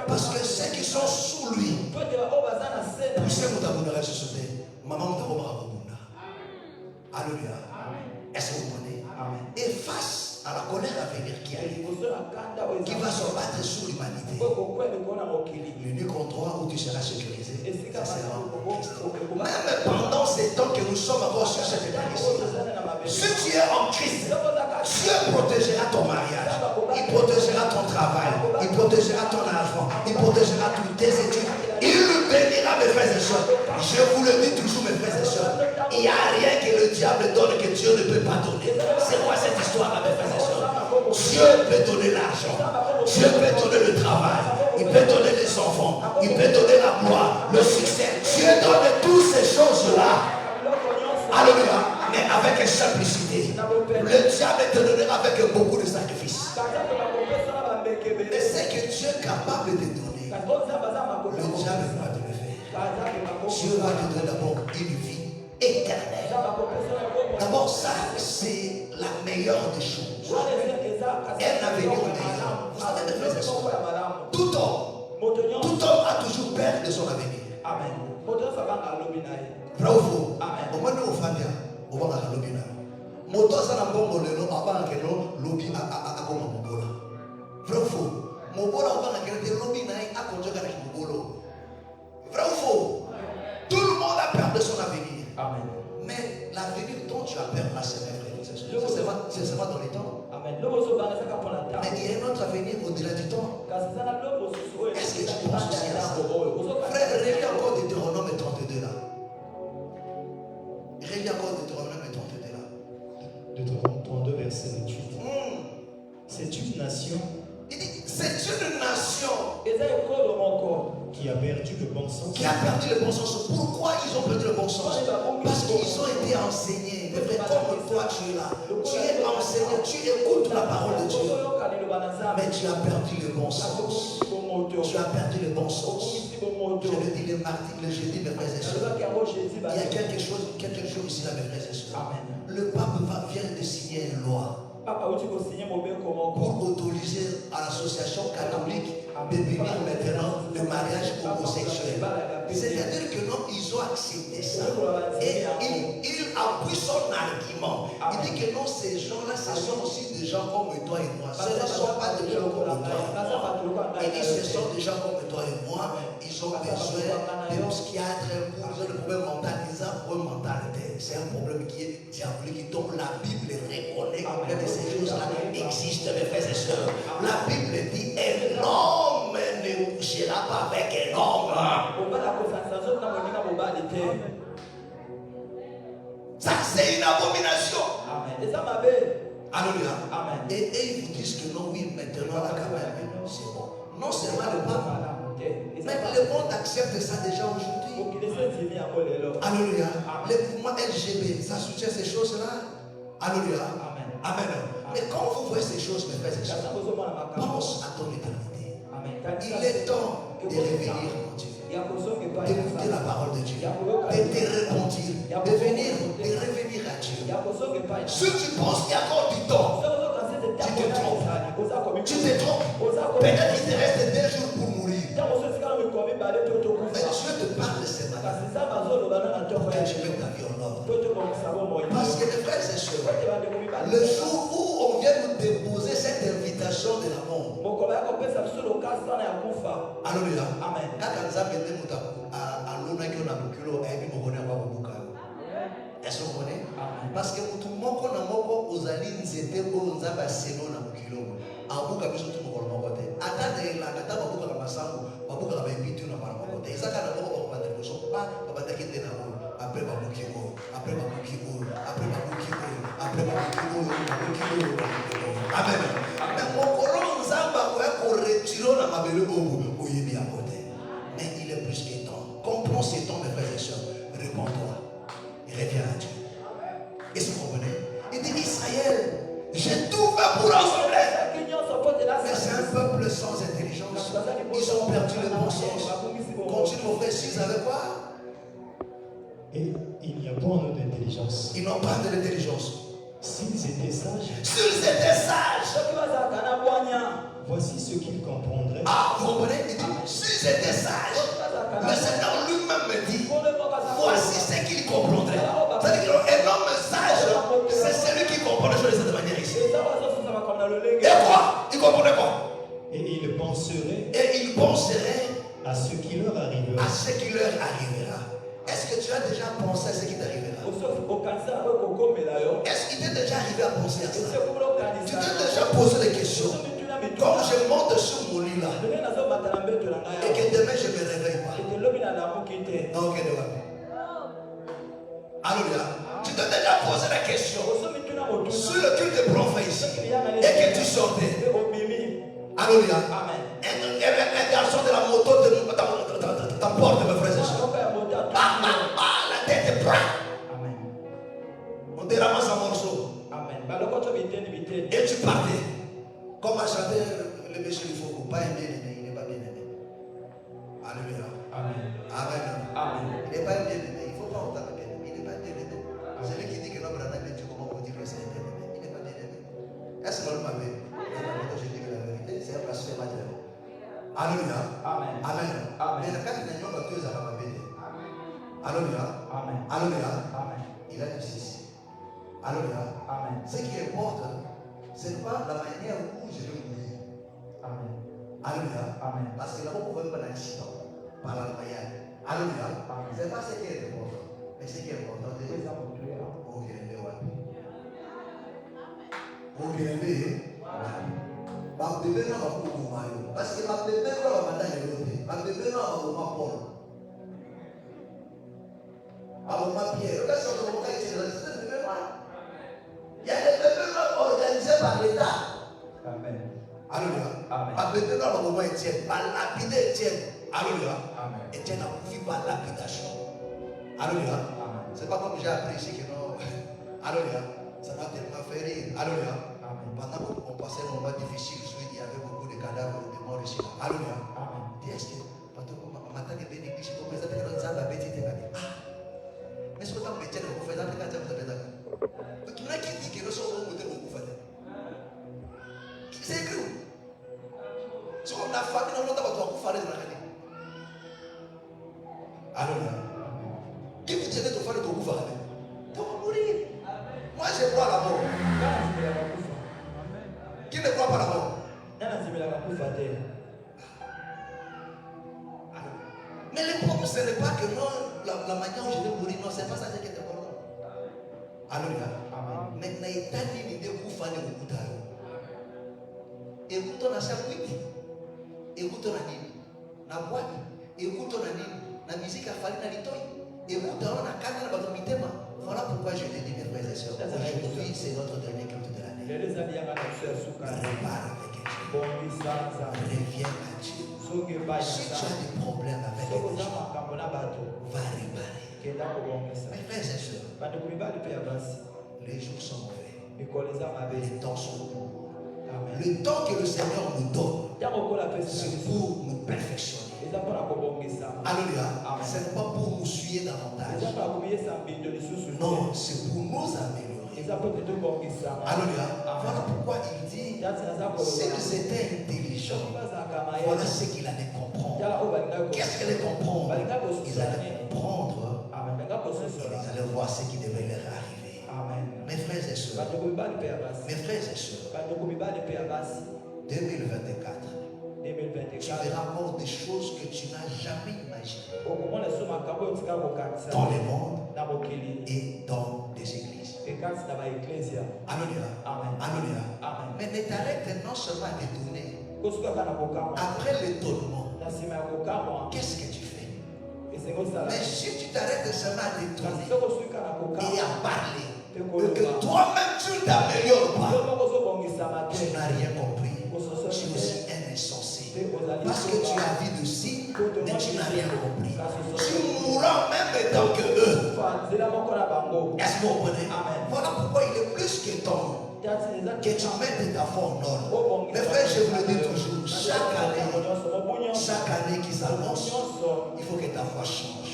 Parce que ceux qui sont sous lui, poussez mon tabounet sur ce thé. Maman, mon tabounet. Alléluia. Est-ce que vous comprenez? Et face à la colère à venir qui arrive, qui va se battre sur l'humanité, l'unique endroit où tu seras sécurisé, ça sera en Christ. Même pendant ces temps que nous sommes encore sur cette terre ici, si tu es en Christ, Dieu protégera ton mariage, il protégera ton travail, il protégera ton argent, il protégera toutes tes études, il bénira mes frères et sœurs. Je vous le dis toujours, mes frères et sœurs, il n'y a rien que le diable donne que Dieu ne peut pas donner. C'est quoi cette histoire, mes frères et sœurs? Dieu peut donner l'argent, Dieu peut donner le travail, il peut donner les enfants, il peut donner la gloire, le succès. Dieu donne toutes ces choses-là. Alléluia. Mais avec simplicité. Le diable te donnera avec beaucoup de sacrifices. Et c'est que Dieu est capable de donner. Le diable va te le faire. Dieu va te donner d'abord une vie éternelle. D'abord, ça, c'est la meilleure des choses. Un avenir meilleur. Vous savez, mes frères et sœurs, tout homme a toujours peur de son avenir. Amen. Vrai ou faux? Au moins, nous, famille, on va à l'obina. Moto, ça n'a pas de avant que nous, l'obi à comme un mobola. Vrai ou faux? Mobola, on va à l'obina à conjuguer avec mobolo. Vrai ou faux? Tout le monde a peur de son avenir. Amen. Mais l'avenir dont tu as peur, là, c'est vrai. C'est seulement dans les temps. Amen. Mais il y a un autre avenir au-delà du temps. Est-ce que tu penses aussi à ça? Frère, relis encore Deutéronome 32 là. Relis encore Deutéronome 32 là. Deutéronome 32, verset 28. C'est une nation. Il dit, c'est une nation qui a perdu le bon sens. Qui a perdu le bon sens. Pourquoi ils ont perdu le bon sens? Parce qu'ils ont été enseignés. Mais comme toi tu es là, tu es enseigné, tu écoutes la parole de Dieu. Mais tu as perdu le bon sens. Tu as perdu le bon sens. Je le dis le mardi, le jeudi, mes frères et sœurs. Il y a quelque chose ici là, mes frères et sœurs. Le pape vient de signer une loi pour autoriser à l'association catholique de venir maintenant le mariage homosexuel. C'est-à-dire que non, ils ont accepté ça. Et il appuie son argument. Il dit que non, ces gens-là, ce sont aussi des gens comme toi et moi. Ce ne sont pas des gens comme toi et moi. Il dit ce sont des gens comme toi et moi. Ils ont besoin de psychiatres pour le problème mental. Ils ont un problème mental. C'est un problème qui est diabolique. Donc la Bible reconnaît que ces choses-là existent, mes frères et sœurs. La Bible dit un homme ne couchera pas avec un homme. Ça, c'est une abomination. Alléluia. Et ils vous disent que non, oui, maintenant, là, quand même, c'est bon. Non seulement le pape, mais le monde accepte ça déjà aujourd'hui. Alléluia. Le mouvement LGBT, ça soutient ces choses-là. Alléluia. Amen. Mais quand vous voyez ces choses, mes frères et sœurs, pense à ton éternité. Il est temps de revenir, mon Dieu. D'écouter la parole de Dieu. de te repentir, de venir, de revenir à Dieu. Si tu penses qu'il y a encore du temps, tu te trompes. Tu te trompes. Peut-être qu'il te reste 2 jours pour mourir. Mais Dieu te parle de ce matin pour que tu mettes ta vie en ordre. Parce que les frères et sœurs, le jour où on vient nous déposer cette invitation de l'amour, alléluia. Amen. Est-ce que vous connaissez? Parce que tout le monde a aux alines c'était pour nous avoir séno na mukilo. Abuka biso tout le monde côté. Attendez la kata babuka kama sangu, babuka kama ibitu na mara côté. Isaka na boko ba de so pas ba ta kite na ho. Après babukiko, après babukiko, après babukiko, après babukiko. Amen. Mais mon colon zamba ko retirer na mabele obu oyebi à côté. Mais il est plus que temps. Comprends ces temps mes frères et sœurs. Réponds-toi. Reviens à Dieu. Est-ce que vous comprenez? Il dit Israël, j'ai tout fait pour rassembler. Mais c'est un peuple sans intelligence. Ils ont perdu le bon sens. Continue mon frère, s'ils avaient quoi? Et il n'y a pas en eux d'intelligence. Ils n'ont pas de l'intelligence. S'ils étaient sages, voici ce qu'ils comprendraient. Ah, vous comprenez? Il dit s'ils étaient sages, le Seigneur lui-même me dit voici ce qu'il comprendrait. C'est-à-dire qu'un homme sage, c'est celui qui comprend les choses de cette manière ici. Et quoi? Il comprenait quoi? Et il penserait à ce qui leur arrivera. Est-ce que tu as déjà pensé à ce qui t'arrivera? Est-ce qu'il t'est déjà arrivé à penser à ça? Tu t'es déjà posé des questions. Quand je monte sur mon lit là, et que demain je ne me réveille pas. Non, ok, alléluia. Tu t'es déjà posé la question sur le culte de prophète ici et que tu sortais. Alléluia. Un garçon de la moto t'emporte, mes frères et sœurs. La tête est prête. On te ramasse un morceau. Et tu partais. Comme a chanté le monsieur, il faut pas aimer, il n'est pas bien aimé. Alléluia. Amen. Il n'est pas bien aimé. Il ne faut pas autant bien aimé. Il n'est pas bien aimé. Celui qui dit que l'homme n'a pas bien aimé, comment vous dire que c'est bien aimé? Il n'est pas bien aimé. Est-ce que l'homme m'a vu? Je dis que la vérité, c'est un blasphème à Dieu. Alléluia. Amen. Mais le cas de l'agneau, Dieu a pas bien. Alléluia. Alléluia. Il a dit ceci. Alléluia. Ce qui importe, ce n'est pas la manière où je vais mourir. Alléluia. Parce que là-bas, on ne peut pas d'accident par la manière. Alléluia. Ce n'est pas ce qui est important. Mais ce qui est important, c'est que parce que ma bébé va la ma bébé va Paul. Pierre. Il y a des bébés organisés par l'État. Amen. Alléluia. Ma bébé va Étienne. Par lapider Étienne. Alléluia. Étienne a vu par lapidation. Alléluia. C'est pas comme j'ai appris ici que non. Alléluia. Ça m'a tellement fait rire. Alléluia. Pendant qu'on passait un moment difficile, il y avait beaucoup de cadavres de morts ici. Alléluia. Est-ce que matin que béni Christ vous présente que nous avons la bêtise de la vie. Mais ce que vous avez fait, vous faites quand vous avez fait. Donc il y en a qui dit que nous sommes au bout de vous faites. C'est écrit. Si on a famille, on a pas de faire de la vie. Alléluia. Qui vous dit de faire de vous faire? Tu vas mourir. Moi je crois à la mort. Qui ne croit pas à la mort? Mais le problème, ce n'est pas que non, la manière où je vais mourir, non, c'est pas ça qui est important. Alléluia. Mais il y a une idée pour faire le coup. Écoutons la chapitre. Écoutons la nini. La boîte. Écoutons la nini. La musique a fallu dans les toits. Écoutons la canne dans le mitema. Voilà pourquoi je te dis, mes frères et sœurs, aujourd'hui, c'est notre dernier culte de l'année. Répare avec Dieu. Reviens à Dieu. Si tu as des problèmes avec les gens, va réparer. Mes frères et sœurs, les jours sont mauvais. Les temps sont courts. Le temps que le Seigneur nous donne, c'est pour nous perfectionner. Alléluia. Ce n'est pas pour nous suyer davantage. Non, c'est pour nous améliorer. Alléluia. Voilà pourquoi il dit, s'ils étaient intelligents, voilà ce qu'il allait comprendre. Qu'est-ce qu'il allait comprendre? Ils allaient comprendre. Ils allaient voir ce qui devait leur arriver. Mes frères et sœurs, 2024, tu verras encore des choses que tu n'as jamais imaginées dans le monde et dans les églises. Alléluia. Alléluia. Mais ne t'arrête non seulement à détourner. Après l'étonnement, qu'est-ce que tu fais? Mais si tu t'arrêtes seulement à détourner et à parler, que toi-même tu ne t'améliores pas, tu n'as rien compris. Tu es aussi un insensé. Parce que tu as vu de signes, mais tu n'as rien compris. Tu mourras en même temps que eux. Est-ce que vous comprenez? Voilà pourquoi il est plus que temps que tu mettes ta foi en ordre. Mes frères, je vous le dis toujours, chaque année qui s'annonce, il faut que ta foi change.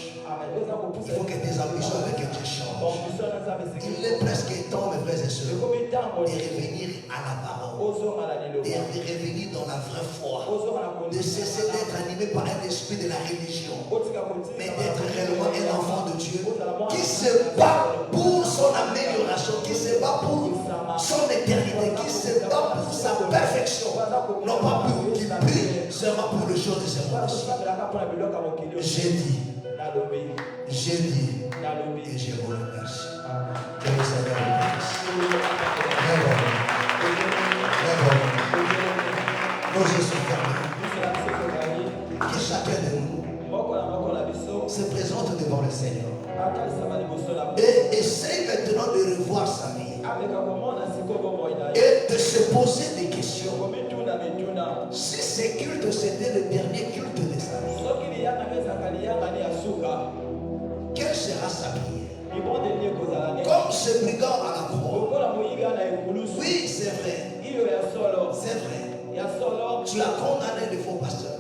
Il faut que tes ambitions avec Dieu changent. Il est presque temps, mes frères et sœurs, de revenir à la parole, de revenir dans la vraie foi, de cesser d'être animé par un esprit de la religion, mais d'être réellement un enfant de Dieu qui se bat pour son amélioration, qui se bat pour son éternité, qui se bat pour sa perfection, non pas pour qu'il prie seulement pour le jour de ce monde. J'ai dit et je vous remercie. Que le Seigneur vous bénisse. Nos yeux sont fermés. Que chacun de nous se présente devant le Seigneur et essaye maintenant de revoir sa vie et de se poser des questions. Si ce culte c'était le dernier culte de sa vie, quelle sera sa prière? Comme ce brigand à la croix. Oui, c'est vrai. C'est vrai. Tu as condamné les faux pasteurs.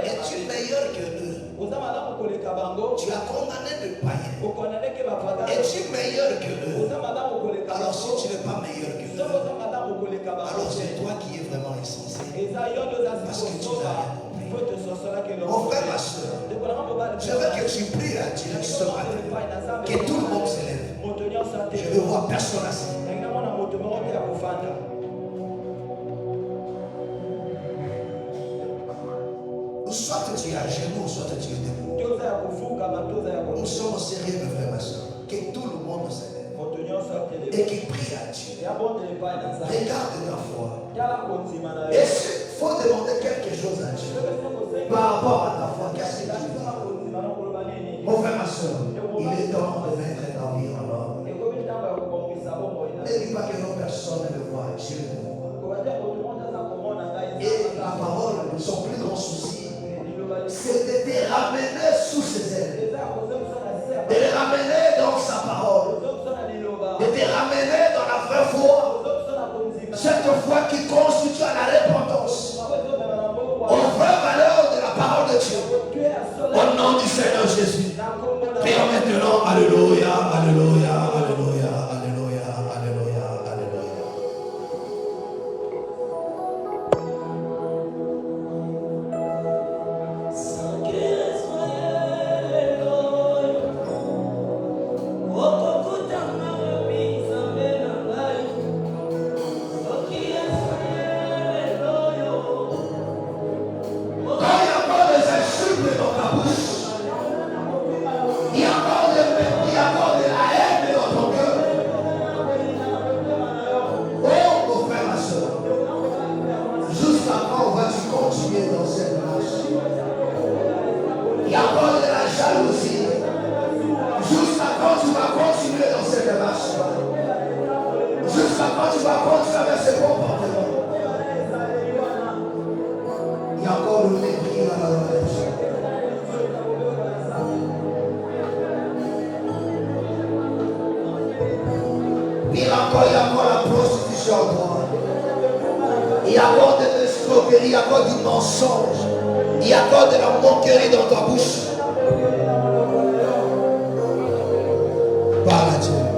Es-tu meilleur que eux? Tu as condamné les païens. Es-tu meilleur que eux? Alors si tu n'es pas meilleur que eux, alors c'est toi qui es vraiment insensé. Parce que tu n'as rien compris. Mon frère, ma soeur, je veux que tu pries à Dieu ce matin. Que tout le monde se lève. Je veux voir personne assis. Soit tu es à genoux, soit tu es debout. Nous sommes sérieux, mes frères, ma soeur. Que tout le monde se lève et qu'il prie à Dieu. Regarde ta foi. Et il faut demander quelque chose à Dieu par rapport à ta foi. Qu'est-ce que tu dis? Mon frère, ma soeur, il est temps de mettre ta vie en ordre. Ne dis pas que nos personnes ne le voient, Dieu le voit. Et la parole, son plus grand souci, c'est de te ramener sous ses ailes, de te ramener dans sa parole, de te ramener dans la vraie foi, cette foi qui constitue la repentance, aux vraies valeurs de la parole de Dieu. Au nom du Seigneur Jésus, prions maintenant. Alléluia, alléluia, alléluia, alléluia, alléluia, alléluia. Il y a encore du mensonge, il y Il y a encore de la moquerie dans ta bouche. Parle à Dieu.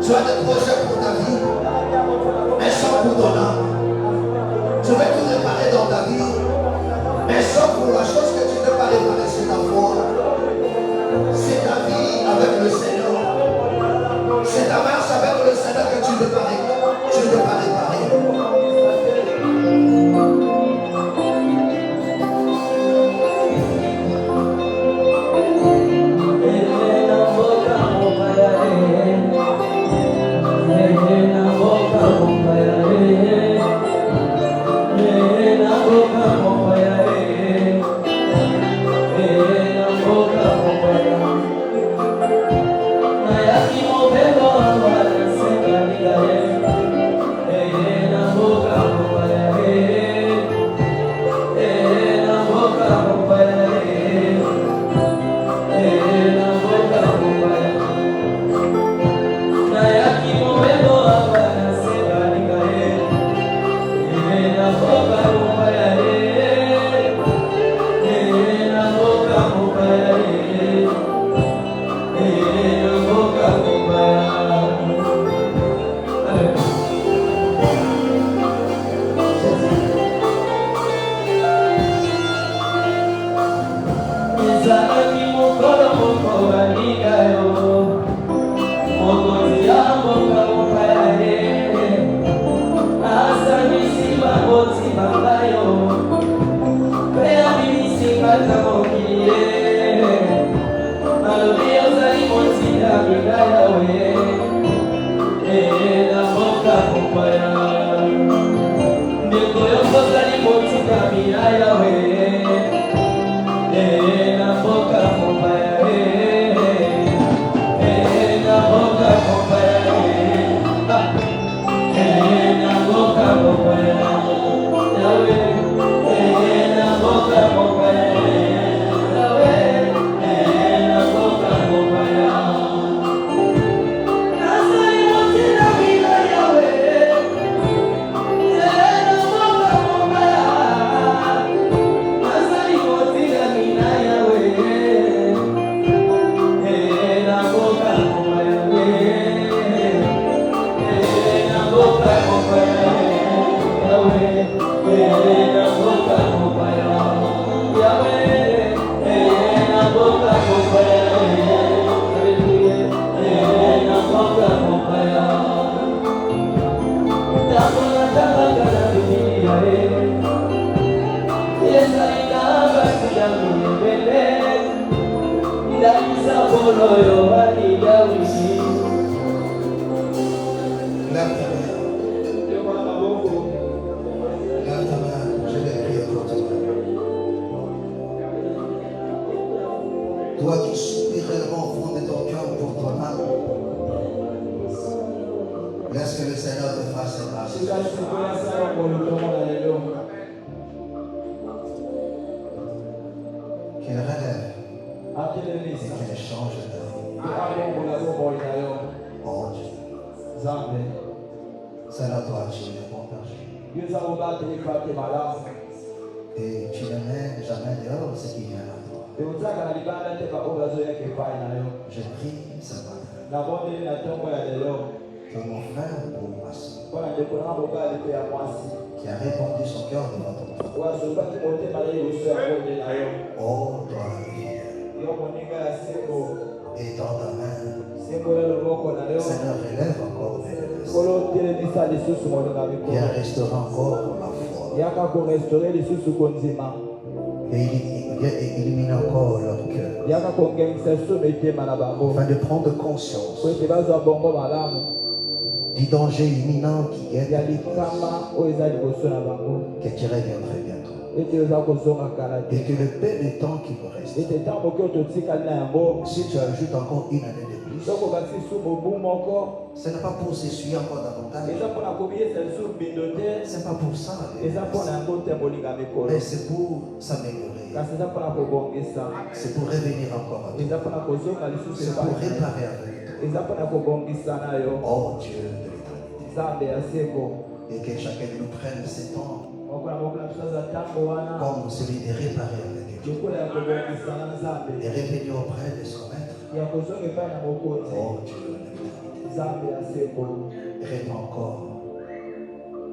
Tu as des projets pour ta vie, mais sans pour ton âme. Tu veux tout réparer dans ta vie, mais sans pour la chose que tu ne peux pas réparer, c'est ta foi. C'est ta vie avec le Seigneur. C'est ta marche avec le Seigneur que tu ne peux pas réparer. Tu ne peux pas réparer. Toi qui soupires réellement au fond de ton cœur pour ton âme, laisse que le Seigneur te fasse ses grâces. Qu'il relève et qu'il change ta vie. Oh Dieu. Seigneur, toi, tu es bon Père. Et tu ne mets jamais dehors ce qui vient à toi. Je prie ce matin que mon frère ou ma soeur qui a répandu son cœur devant ton trône, oh toi la vie, et dans ta main, Seigneur, relève encore mes qui restaurera encore la foi. Et illumine encore leur cœur afin de prendre conscience du danger imminent qui guette l'Église, que tu reviendrais bientôt et que le peu de temps qui vous reste, si tu ajoutes encore une année de plus, ce n'est pas pour s'essuyer encore davantage, c'est pas pour ça, mais c'est pour s'améliorer, c'est pour revenir encore à toi, c'est pour réparer avec toi. Oh Dieu de l'éternité, et que chacun de nous prenne ce temps comme celui de réparer avec Dieu et revenir auprès de son maître. Oh Dieu de l'éternité, nzambe asekoli. Répands encore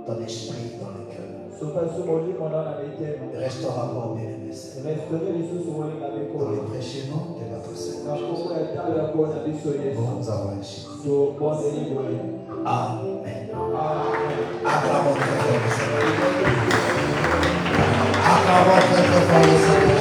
ton esprit dans le cœur. Sopasu molimo na mitema. Restaure encore bien-aimé Seigneur. Restaure lisusu molinga Dans mikolo. le précieux nom de notre Seigneur. Na kombo ya talo ya kona biso Yesu. Nous avons ainsi. So bondeli boye. Amen. Amen. Acclamons très fort le Seigneur. Acclamons très fort le Seigneur.